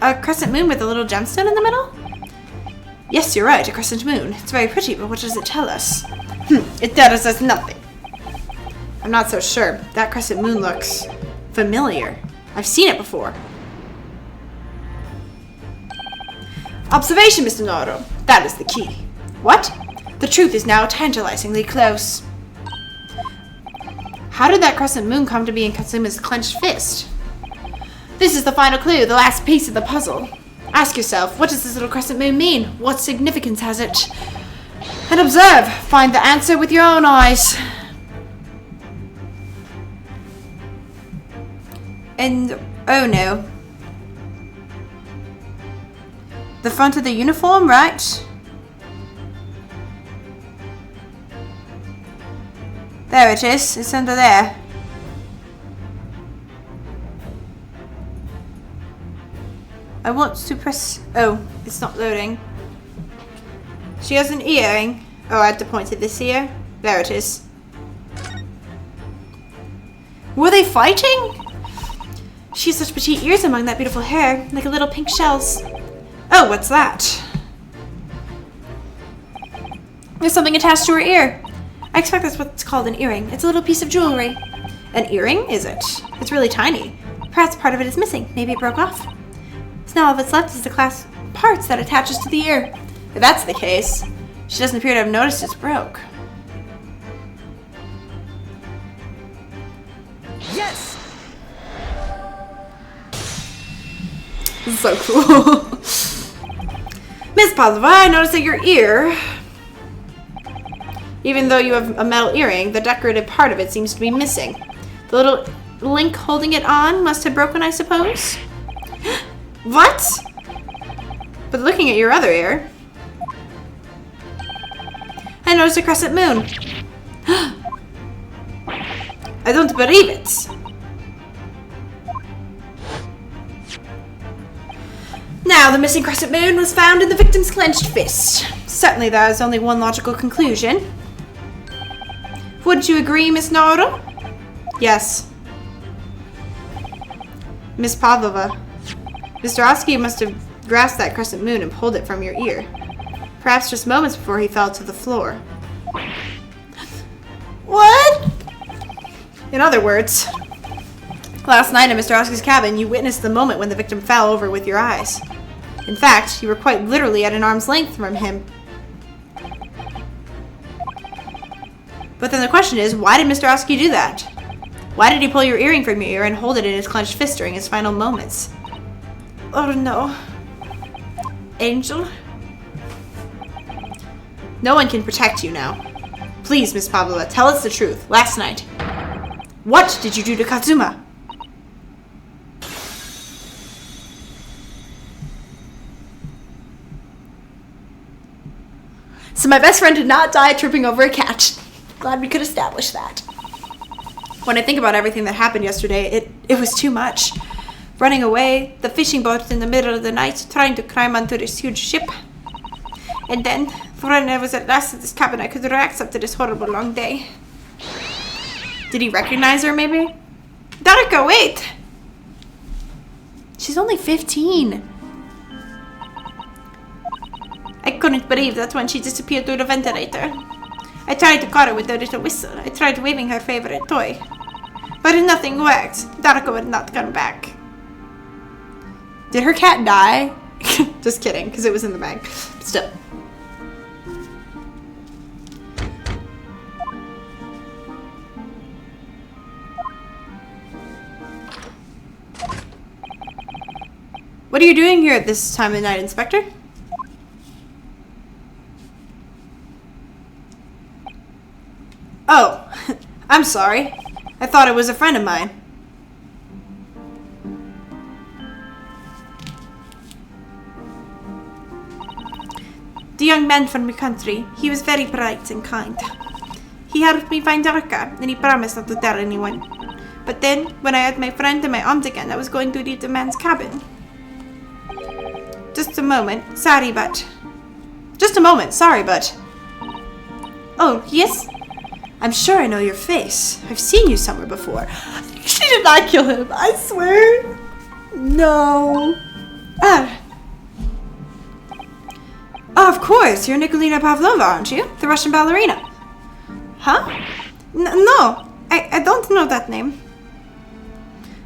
Speaker 1: A crescent moon with a little gemstone in the middle? Yes, you're right, a crescent moon. It's very pretty, but what does it tell us? It tells us nothing. I'm not so sure. That crescent moon looks familiar. I've seen it before. Observation, Mr. Noro. That is the key. What? The truth is now tantalizingly close. How did that crescent moon come to be in Katsuma's clenched fist? This is the final clue, the last piece of the puzzle. Ask yourself, what does this little crescent moon mean? What significance has it? And observe. Find the answer with your own eyes. And, oh no. The front of the uniform, right? There it is. It's under there. I want to press... Oh, it's not loading. She has an earring. Oh, I had to point at this ear. There it is. Were they fighting? She has such petite ears among that beautiful hair, like a little pink shells. Oh, what's that? There's something attached to her ear. I expect that's what's called an earring. It's a little piece of jewelry. An earring, is it? It's really tiny. Perhaps part of it is missing. Maybe it broke off. So now all that's left is the clasp parts that attaches to the ear. If that's the case, she doesn't appear to have noticed it's broke.
Speaker 2: Yes!
Speaker 1: This is so cool. Miss Pavlova, I noticed that your ear, even though you have a metal earring, the decorative part of it seems to be missing. The little link holding it on must have broken, I suppose? What? But looking at your other ear, I noticed a crescent moon. I don't believe it. Now, the missing crescent moon was found in the victim's clenched fist. Certainly there is only one logical conclusion. Wouldn't you agree, Miss Noro? Yes. Miss Pavlova, Mr. Oski must have grasped that crescent moon and pulled it from your ear. Perhaps just moments before he fell to the floor. What? In other words, last night in Mr. Oski's cabin, you witnessed the moment when the victim fell over with your eyes. In fact, you were quite literally at an arm's length from him. But then the question is, why did Mr. Oski do that? Why did he pull your earring from your ear and hold it in his clenched fist during his final moments? Oh no. Angel? No one can protect you now. Please, Miss Pavlova, tell us the truth. Last night, what did you do to Katsuma? So my best friend did not die tripping over a cat. Glad we could establish that. When I think about everything that happened yesterday, it was too much. Running away, the fishing boat in the middle of the night, trying to climb onto this huge ship. And then, when I was at last at this cabin, I could relax after this horrible long day. Did he recognize her, maybe? Darika, wait! She's only 15. I couldn't believe that when she disappeared through the ventilator. I tried to call her with a little whistle. I tried waving her favorite toy. But nothing worked. Darika would not come back. Did her cat die? Just kidding, because it was in the bag. Still. What are you doing here at this time of night, Inspector? Oh, I'm sorry. I thought it was a friend of mine. The young man from the country, he was very bright and kind. He helped me find Darika, and he promised not to tell anyone. But then, when I had my friend in my arms again, I was going to leave the man's cabin. Just a moment, sorry, but... Just a moment, sorry, but... Oh, yes? I'm sure I know your face. I've seen you somewhere before. She did not kill him, I swear. No. Ah. Oh, of course. You're Nikolina Pavlova, aren't you? The Russian ballerina. Huh? No, I don't know that name.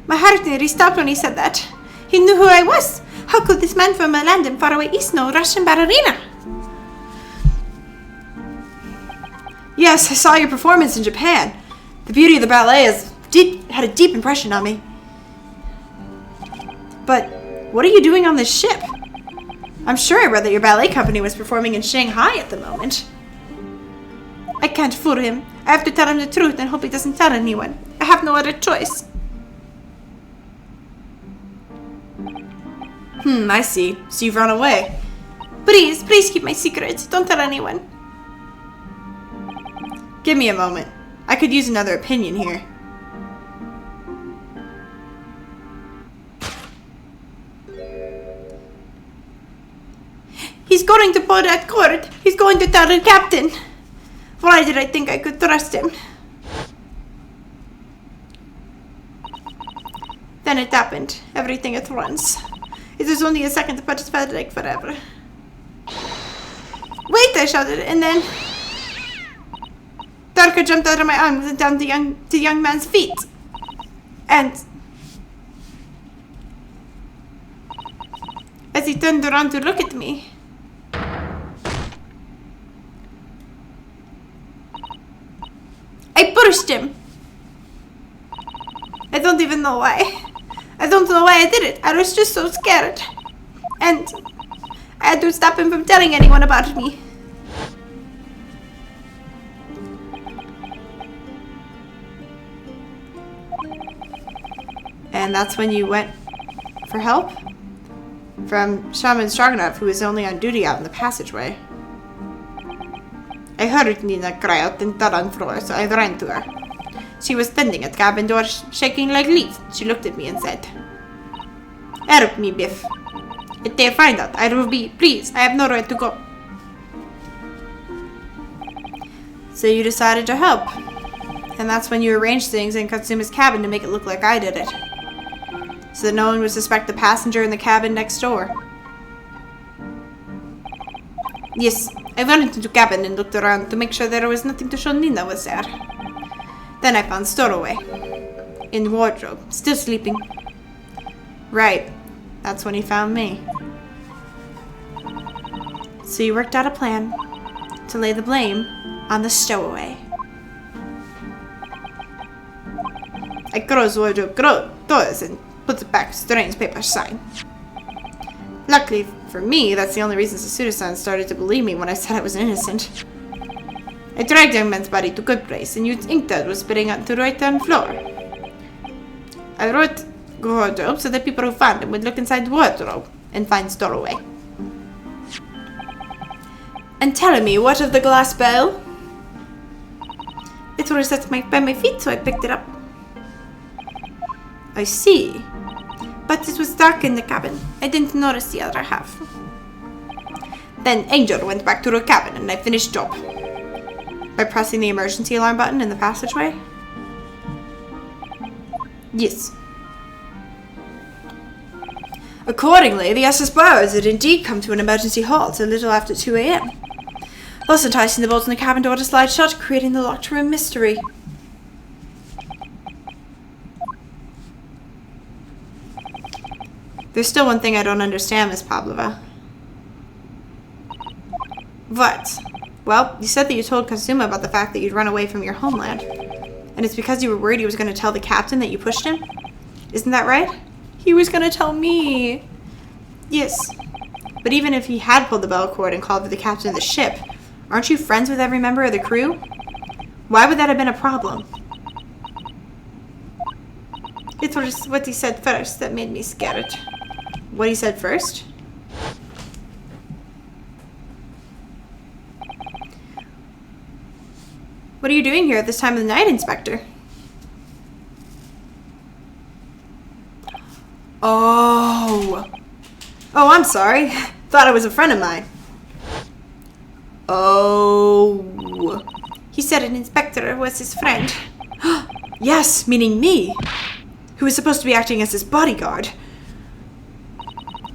Speaker 1: My heart nearly stopped when he said that. He knew who I was. How could this man from a land in faraway east know Russian ballerina? Yes, I saw your performance in Japan. The beauty of the ballet had a deep impression on me. But what are you doing on this ship? I'm sure I read that your ballet company was performing in Shanghai at the moment. I can't fool him. I have to tell him the truth and hope he doesn't tell anyone. I have no other choice. I see. So you've run away. Please keep my secret. Don't tell anyone. Give me a moment. I could use another opinion here. He's going to put at court. He's going to tell the captain. Why did I think I could trust him? Then it happened. Everything at once. It was only a second, but it felt like forever. Wait, I shouted, and then Darka jumped out of my arms and down the young man's feet. And as he turned around to look at me, I pushed him. I don't even know why. I don't know why I did it. I was just so scared. And I had to stop him from telling anyone about me. And that's when you went for help? From Shaman Stroganoff, who was only on duty out in the passageway. I heard Nina cry out and tell on the floor, so I ran to her. She was standing at cabin door, shaking like leaves. She looked at me and said, "Help me, Biff. If they find out, I will be, please, I have nowhere to go." So you decided to help. And that's when you arranged things in Katsuma's cabin to make it look like I did it. So that no one would suspect the passenger in the cabin next door. Yes, I went into the cabin and looked around to make sure there was nothing to show Nina was there. Then I found Stowaway. In the wardrobe, still sleeping. Right, that's when he found me. So you worked out a plan to lay the blame on the Stowaway. I closed the wardrobe doors and put it back to the Rain's paper sign. Luckily for me, that's the only reason Sasuda-san started to believe me when I said I was innocent. I dragged the young man's body to a good place and used ink that was spitting out to the right-hand floor. I wrote wardrobe so that people who found him would look inside the wardrobe and find Stowaway. And tell me, what of the glass bell? It was at by my feet, so I picked it up. I see. But it was dark in the cabin. I didn't notice the other half. Then Angel went back to her cabin and I finished job. By pressing the emergency alarm button in the passageway? Yes. Accordingly, the SS Bowers had indeed come to an emergency halt a little after 2 a.m. thus enticing the bolts in the cabin door to slide shut, creating the locked room mystery. There's still one thing I don't understand, Miss Pavlova. What? Well, you said that you told Kazuma about the fact that you'd run away from your homeland. And it's because you were worried he was going to tell the captain that you pushed him? Isn't that right? He was going to tell me. Yes. But even if he had pulled the bell cord and called for the captain of the ship, aren't you friends with every member of the crew? Why would that have been a problem? It was what he said first that made me scared. What he said first? What are you doing here at this time of the night, Inspector? Oh, I'm sorry. Thought it was a friend of mine. Oh. He said an inspector was his friend. Yes, meaning me, who was supposed to be acting as his bodyguard.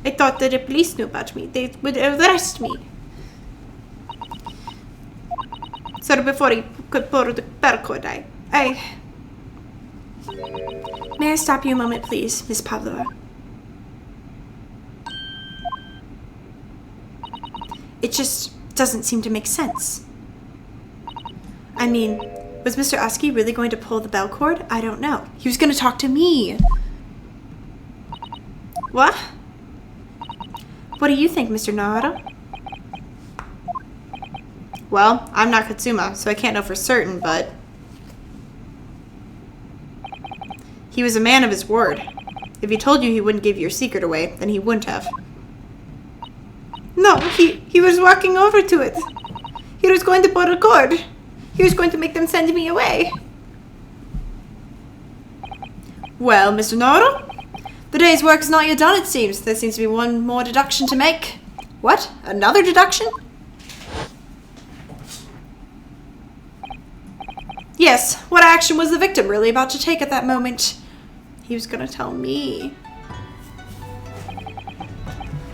Speaker 1: I thought that the police knew about me. They would arrest me. So before he could borrow the barcode. May I stop you a moment, please, Miss Pavlova? It just doesn't seem to make sense. I mean, was Mr. Oski really going to pull the bell cord? I don't know. He was going to talk to me. What? What do you think, Mr. Naruto? Well, I'm not Katsuma, so I can't know for certain, but... he was a man of his word. If he told you he wouldn't give your secret away, then he wouldn't have. No, he was walking over to it. He was going to pull the cord. He was going to make them send me away. Well, Mr. Naruto, the day's work is not yet done, it seems. There seems to be one more deduction to make. What? Another deduction? Yes, what action was the victim really about to take at that moment? He was gonna tell me.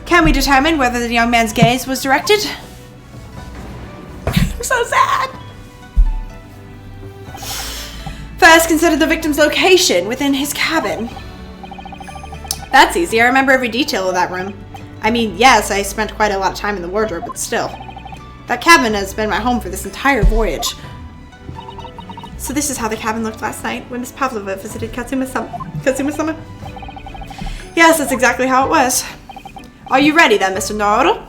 Speaker 1: Can we determine whether the young man's gaze was directed? I'm so sad. First, consider the victim's location within his cabin. That's easy. I remember every detail of that room. I mean, yes, I spent quite a lot of time in the wardrobe, but still. That cabin has been my home for this entire voyage. So this is how the cabin looked last night when Miss Pavlova visited Katsuma-sama. Yes, that's exactly how it was. Are you ready then, Mr. Naruto?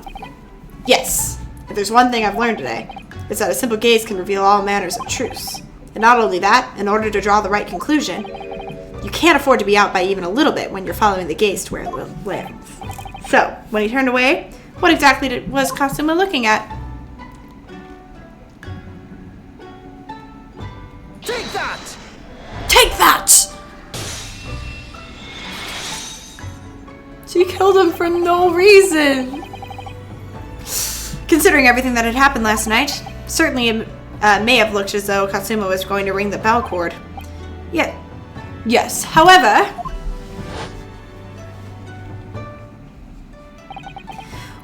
Speaker 1: Yes. If there's one thing I've learned today, it's that a simple gaze can reveal all manners of truths. And not only that, in order to draw the right conclusion, you can't afford to be out by even a little bit when you're following the gaze to where it lands. So, when he turned away, what exactly was Katsuma looking at?
Speaker 2: Take that!
Speaker 1: Take that! She killed him for no reason. Considering everything that had happened last night, certainly it may have looked as though Katsuma was going to ring the bell cord. Yes. However,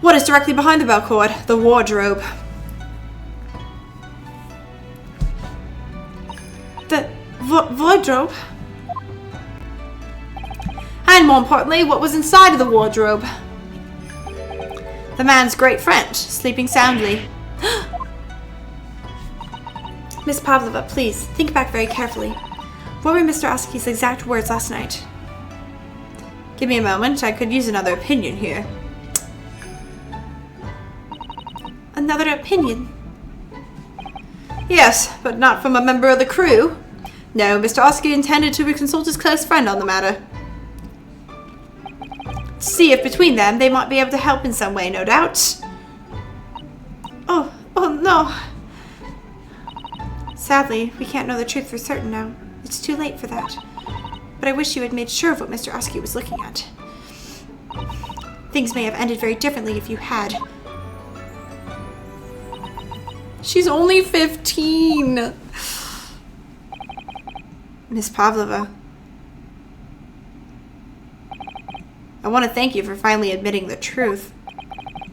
Speaker 1: what is directly behind the bell cord? The wardrobe. The wardrobe? And more importantly, what was inside of the wardrobe? The man's great friend, sleeping soundly. Miss Pavlova, please, think back very carefully. What were Mr. Oski's exact words last night? Give me a moment, I could use another opinion here. Another opinion? Yes, but not from a member of the crew. No, Mr. Oski intended to consult his close friend on the matter. See if between them they might be able to help in some way, no doubt. Oh no. Sadly, we can't know the truth for certain now. It's too late for that. But I wish you had made sure of what Mr. Oski was looking at. Things may have ended very differently if you had. She's only 15. Miss Pavlova. I want to thank you for finally admitting the truth.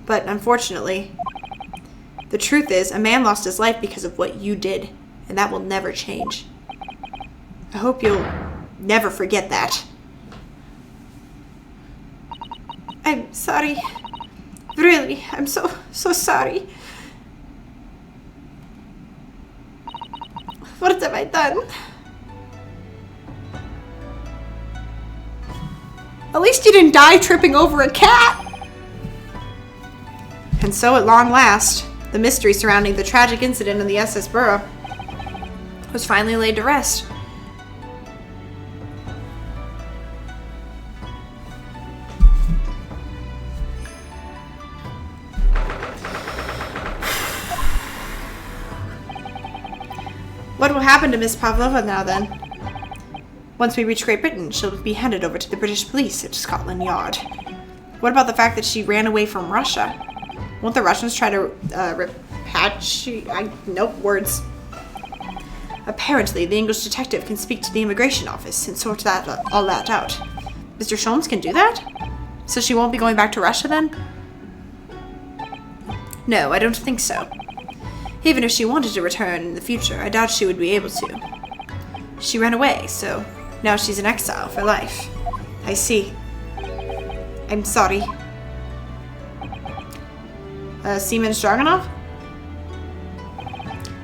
Speaker 1: But unfortunately, the truth is a man lost his life because of what you did. And that will never change. I hope you'll never forget that. I'm sorry. Really, I'm so sorry. What have I done? At least you didn't die tripping over a cat! And so at long last, the mystery surrounding the tragic incident in the SS Burrow was finally laid to rest. What will happen to Miss Pavlova now then? Once we reach Great Britain, she'll be handed over to the British police at Scotland Yard. What about the fact that she ran away from Russia? Won't the Russians try to nope, words. Apparently, the English detective can speak to the immigration office and sort all that out. Mr. Sholmes can do that? So she won't be going back to Russia then? No, I don't think so. Even if she wanted to return in the future, I doubt she would be able to. She ran away, so now she's in exile for life. I see. I'm sorry. Seaman Stroganoff?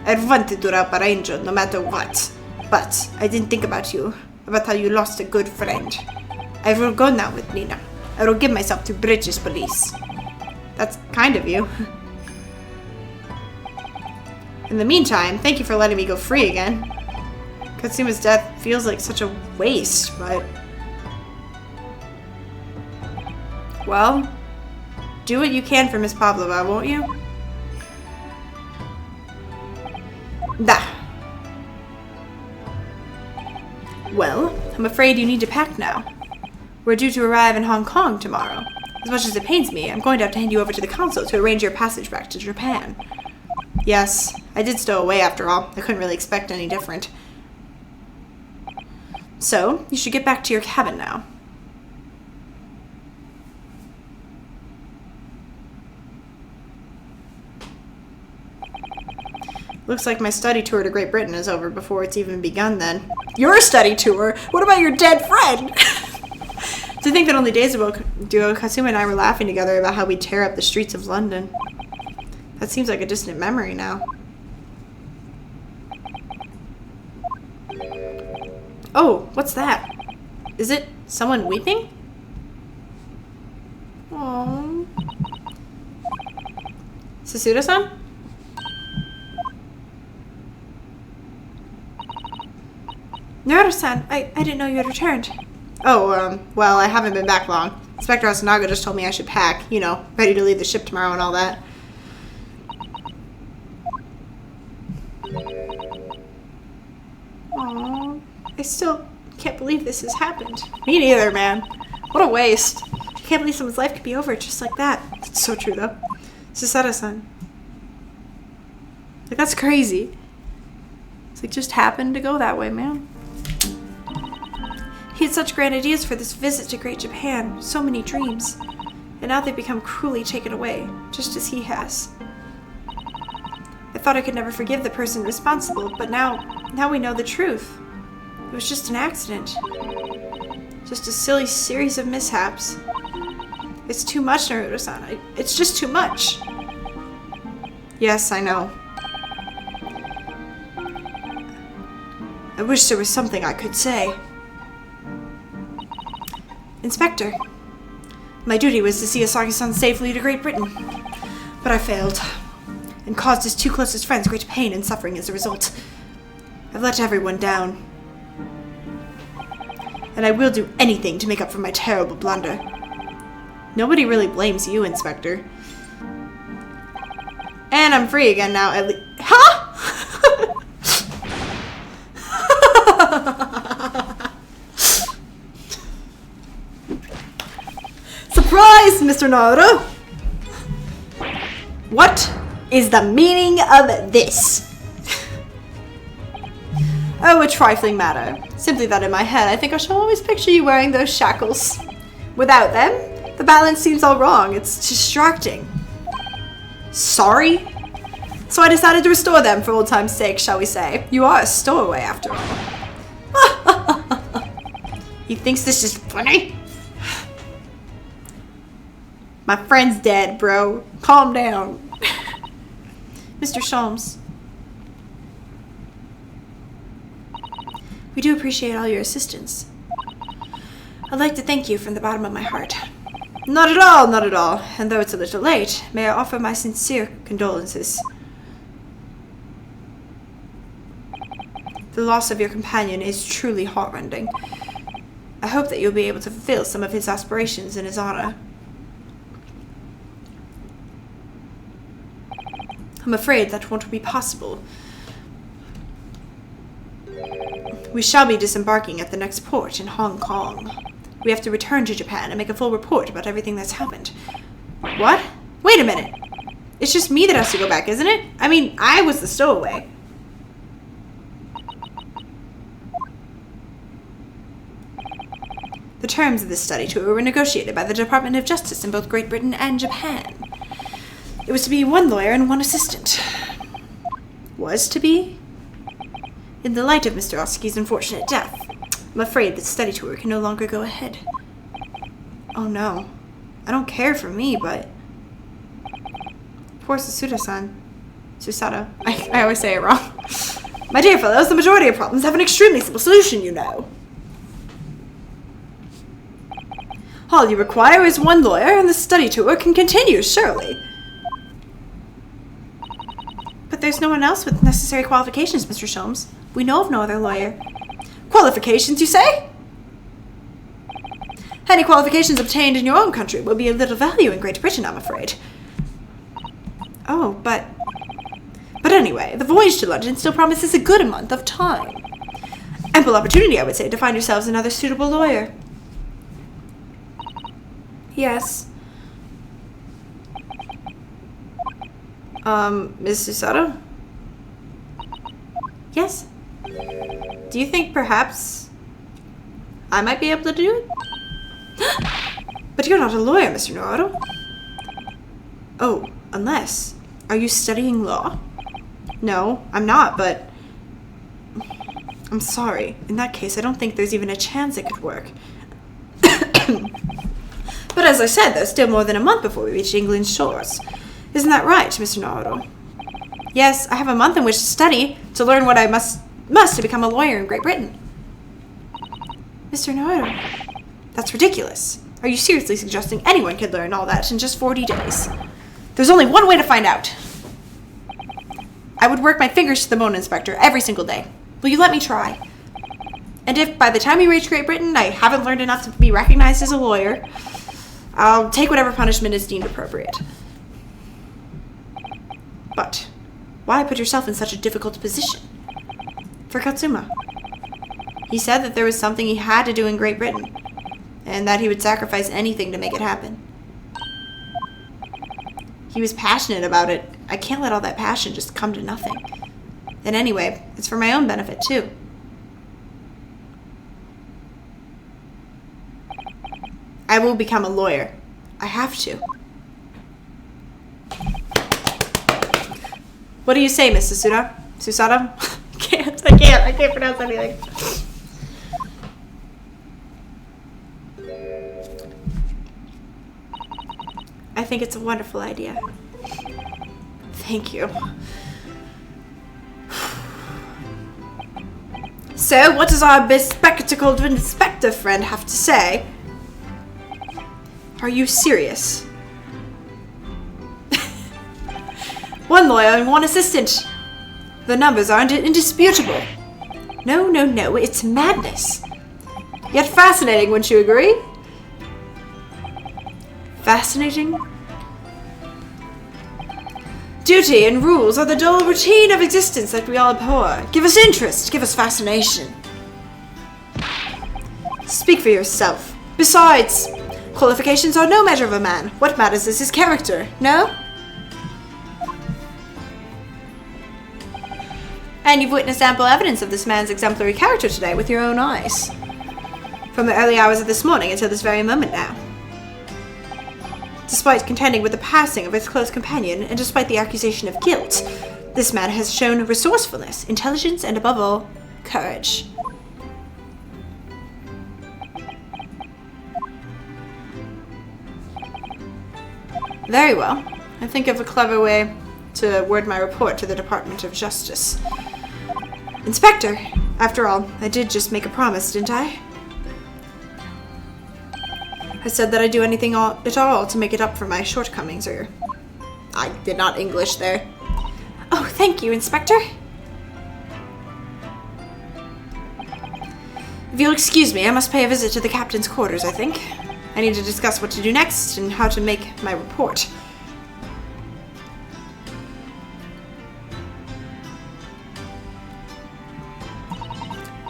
Speaker 1: I wanted to help our angel no matter what, but I didn't think about you, about how you lost a good friend. I will go now with Nina. I will give myself to British police. That's kind of you. In the meantime, thank you for letting me go free again. Katsuma's death feels like such a waste, but... Well, do what you can for Miss Pavlova, won't you? Da. Well, I'm afraid you need to pack now. We're due to arrive in Hong Kong tomorrow. As much as it pains me, I'm going to have to hand you over to the consul to arrange your passage back to Japan. Yes, I did stow away after all. I couldn't really expect any different. So, you should get back to your cabin now. Looks like my study tour to Great Britain is over before it's even begun then. Your study tour? What about your dead friend? To think that only days ago, Katsuma and I were laughing together about how we'd tear up the streets of London. That seems like a distant memory now. Oh, what's that? Is it someone weeping? Aww. Sasuda-san? Naruto-san, I didn't know you had returned. Oh, well, I haven't been back long. Inspector Asanaga just told me I should pack, you know, ready to leave the ship tomorrow and all that. Aww, I still can't believe this has happened. Me neither, man. What a waste. I can't believe someone's life could be over just like that. It's so true, though. Sasada-san. Like, that's crazy. It's like, just happened to go that way, man. He had such grand ideas for this visit to Great Japan, so many dreams, and now they've become cruelly taken away, just as he has. I thought I could never forgive the person responsible, but now we know the truth. It was just an accident. Just a silly series of mishaps. It's too much, Naruto-san. It's just too much. Yes, I know. I wish there was something I could say. Inspector, my duty was to see Asagi-san safely to Great Britain, but I failed, and caused his two closest friends great pain and suffering as a result. I've let everyone down, and I will do anything to make up for my terrible blunder. Nobody really blames you, Inspector. And I'm free again now, at least. Huh? Surprise, Mr. Naruto! What is the meaning of this? Oh, a trifling matter. Simply that in my head, I think I shall always picture you wearing those shackles. Without them, the balance seems all wrong. It's distracting. Sorry? So I decided to restore them for old time's sake, shall we say. You are a stowaway, after all. He thinks this is funny? My friend's dead, bro. Calm down. Mr. Sholmes. We do appreciate all your assistance. I'd like to thank you from the bottom of my heart. Not at all, not at all. And though it's a little late, may I offer my sincere condolences. The loss of your companion is truly heartrending. I hope that you'll be able to fulfill some of his aspirations in his honor. I'm afraid that won't be possible. We shall be disembarking at the next port in Hong Kong. We have to return to Japan and make a full report about everything that's happened. What? Wait a minute. It's just me that has to go back, isn't it? I mean, I was the stowaway. The terms of this study tour were negotiated by the Department of Justice in both Great Britain and Japan. It was to be one lawyer and one assistant. Was to be? In the light of Mr. Oski's unfortunate death, I'm afraid the study tour can no longer go ahead. Oh no. I don't care for me, but... Poor Susuda-san. Susato. I always say it wrong. My dear fellows, the majority of problems have an extremely simple solution, you know. All you require is one lawyer, and the study tour can continue, surely. But there's no one else with necessary qualifications, Mr. Sholmes. We know of no other lawyer. Qualifications, you say? Any qualifications obtained in your own country will be of little value in Great Britain, I'm afraid. Oh, but anyway, the voyage to London still promises a good month of time. Ample opportunity, I would say, to find yourselves another suitable lawyer. Yes. Ms. Susato? Yes? Do you think perhaps I might be able to do it? But you're not a lawyer, Mr. Naruto. Oh, unless... Are you studying law? No, I'm not, but... I'm sorry. In that case, I don't think there's even a chance it could work. But as I said, there's still more than a month before we reach England's shores. Isn't that right, Mr. Naruto? Yes, I have a month in which to study, to learn what I must to become a lawyer in Great Britain. Mr. Naruto, that's ridiculous. Are you seriously suggesting anyone could learn all that in just 40 days? There's only one way to find out. I would work my fingers to the bone, Inspector, every single day. Will you let me try? And if by the time we reach Great Britain I haven't learned enough to be recognized as a lawyer, I'll take whatever punishment is deemed appropriate. But why put yourself in such a difficult position? For Katsuma. He said that there was something he had to do in Great Britain, and that he would sacrifice anything to make it happen. He was passionate about it. I can't let all that passion just come to nothing. And anyway, it's for my own benefit, too. I will become a lawyer. I have to. What do you say, Miss Susato? Susato? I can't pronounce anything. I think it's a wonderful idea. Thank you. So, what does our bespectacled inspector friend have to say? Are you serious? One lawyer and one assistant. The numbers are indisputable. No, it's madness. Yet fascinating, wouldn't you agree? Fascinating? Duty and rules are the dull routine of existence that we all abhor. Give us interest, give us fascination. Speak for yourself. Besides, qualifications are no measure of a man. What matters is his character, no? And you've witnessed ample evidence of this man's exemplary character today with your own eyes. From the early hours of this morning until this very moment now. Despite contending with the passing of his close companion, and despite the accusation of guilt, this man has shown resourcefulness, intelligence, and above all, courage. Very well. I think of a clever way to word my report to the Department of Justice. Inspector, after all, I did just make a promise, didn't I? I said that I'd do anything at all to make it up for my shortcomings, or... I did not English there. Oh, thank you, Inspector. If you'll excuse me, I must pay a visit to the captain's quarters, I think. I need to discuss what to do next and how to make my report.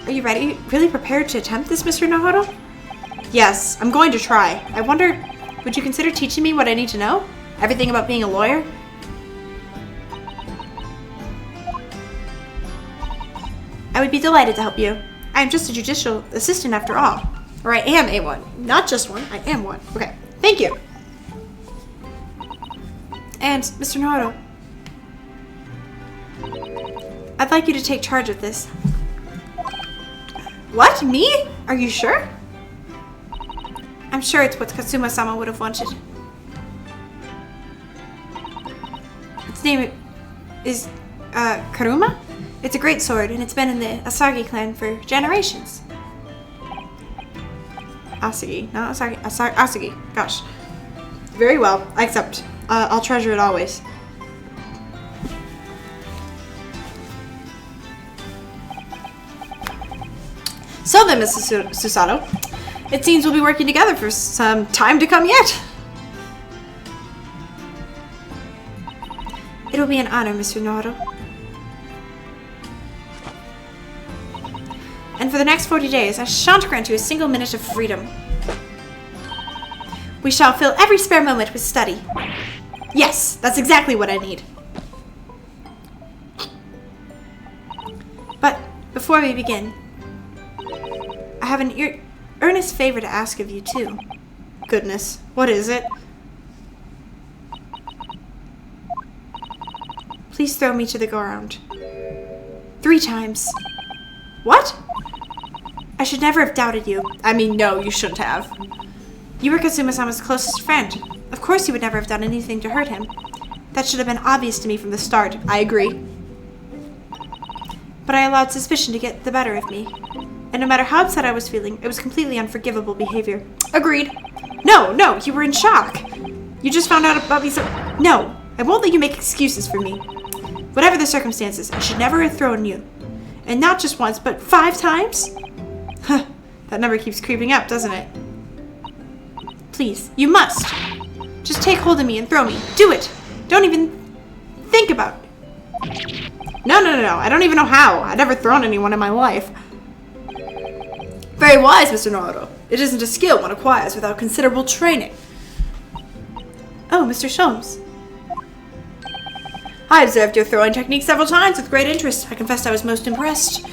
Speaker 1: Are you ready? Really prepared to attempt this, Mr. Naruto? Yes, I'm going to try. I wonder, would you consider teaching me what I need to know? Everything about being a lawyer? I would be delighted to help you. I am just a judicial assistant after all. Or I am a one. Not just one, I am one. Okay, thank you. And, Mr. Naruto. I'd like you to take charge of this. What? Me? Are you sure? I'm sure it's what Katsuma-sama would have wanted. Its name is Karuma? It's a great sword, and it's been in the Asagi clan for generations. Asagi, not Asagi. Asagi. Gosh. Very well. I accept. I'll treasure it always. So then, Mrs. Susato, it seems we'll be working together for some time to come yet. It will be an honor, Mr. Naruto. And for the next 40 days, I shan't grant you a single minute of freedom. We shall fill every spare moment with study. Yes, that's exactly what I need. But before we begin, I have an earnest favor to ask of you, too. Goodness, what is it? Please throw me to the ground. 3 times. What? I should never have doubted you. I mean, no, you shouldn't have. You were Katsuma-sama's closest friend. Of course you would never have done anything to hurt him. That should have been obvious to me from the start. I agree. But I allowed suspicion to get the better of me. And no matter how upset I was feeling, it was completely unforgivable behavior. Agreed. No, you were in shock. You just found out about me so... No, I won't let you make excuses for me. Whatever the circumstances, I should never have thrown you. And not just once, but 5 times? Huh, that number keeps creeping up, doesn't it? Please, you must. Just take hold of me and throw me. Do it. Don't even think about it. No. I don't even know how. I've never thrown anyone in my life. Very wise, Mr. Naruto. It isn't a skill one acquires without considerable training. Oh, Mr. Sholmes. I observed your throwing technique several times with great interest. I confess I was most impressed.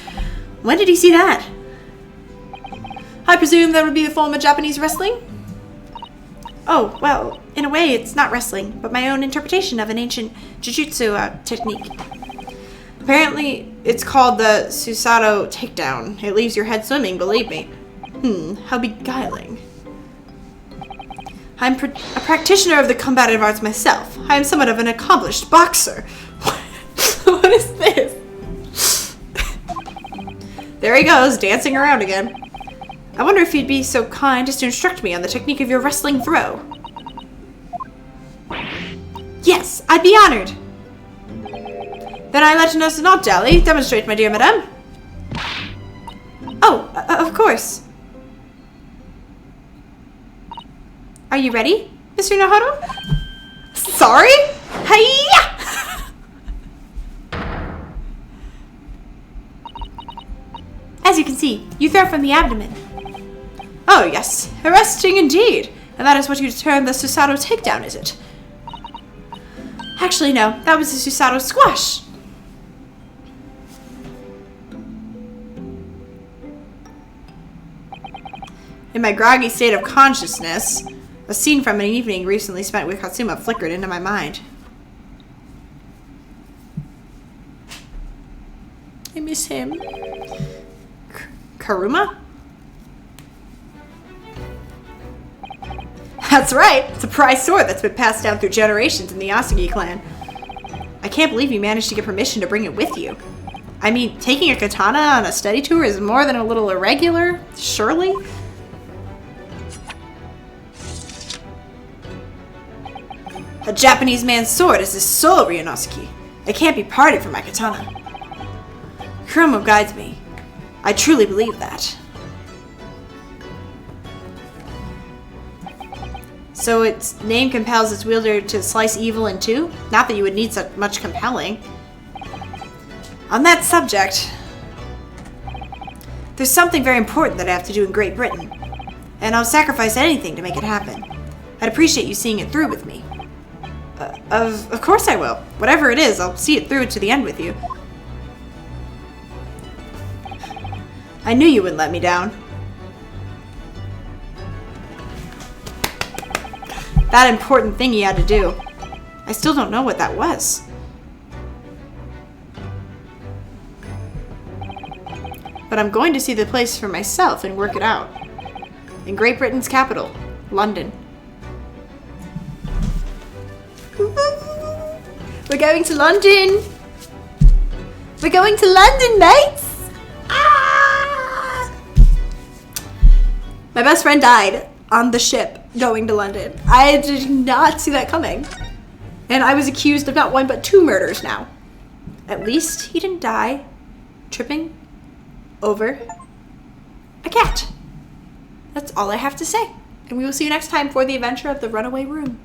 Speaker 1: When did he see that? I presume that would be a form of Japanese wrestling? Oh, well, in a way it's not wrestling, but my own interpretation of an ancient jujutsu technique. Apparently, it's called the Susato takedown. It leaves your head swimming, believe me. How beguiling. I'm a practitioner of the combative arts myself. I am somewhat of an accomplished boxer. What is this? There he goes, dancing around again. I wonder if you'd be so kind as to instruct me on the technique of your wrestling throw. Yes, I'd be honored. Then I let us not dally. Demonstrate, my dear madame. Oh, of course. Are you ready, Mr. Naruto? Sorry? Hiya! As you can see, you throw from the abdomen. Oh, yes. Arresting indeed. And that is what you term the Susato takedown, is it? Actually, no. That was the Susato squash. In my groggy state of consciousness, a scene from an evening recently spent with Katsuma flickered into my mind. I miss him. Karuma? That's right. It's a prized sword that's been passed down through generations in the Asagi clan. I can't believe you managed to get permission to bring it with you. I mean, taking a katana on a study tour is more than a little irregular, surely? A Japanese man's sword is his soul, Ryunosuke. It can't be parted from my katana. Kurama guides me. I truly believe that. So its name compels its wielder to slice evil in two? Not that you would need such much compelling. On that subject, there's something very important that I have to do in Great Britain. And I'll sacrifice anything to make it happen. I'd appreciate you seeing it through with me. Of course I will. Whatever it is, I'll see it through to the end with you. I knew you wouldn't let me down. That important thing he had to do. I still don't know what that was. But I'm going to see the place for myself and work it out. In Great Britain's capital, London. We're going to London! We're going to London, mates! Ah! My best friend died on the ship going to London. I did not see that coming. And I was accused of not one but 2 murders now. At least he didn't die tripping over a cat. That's all I have to say. And we will see you next time for the adventure of the runaway room.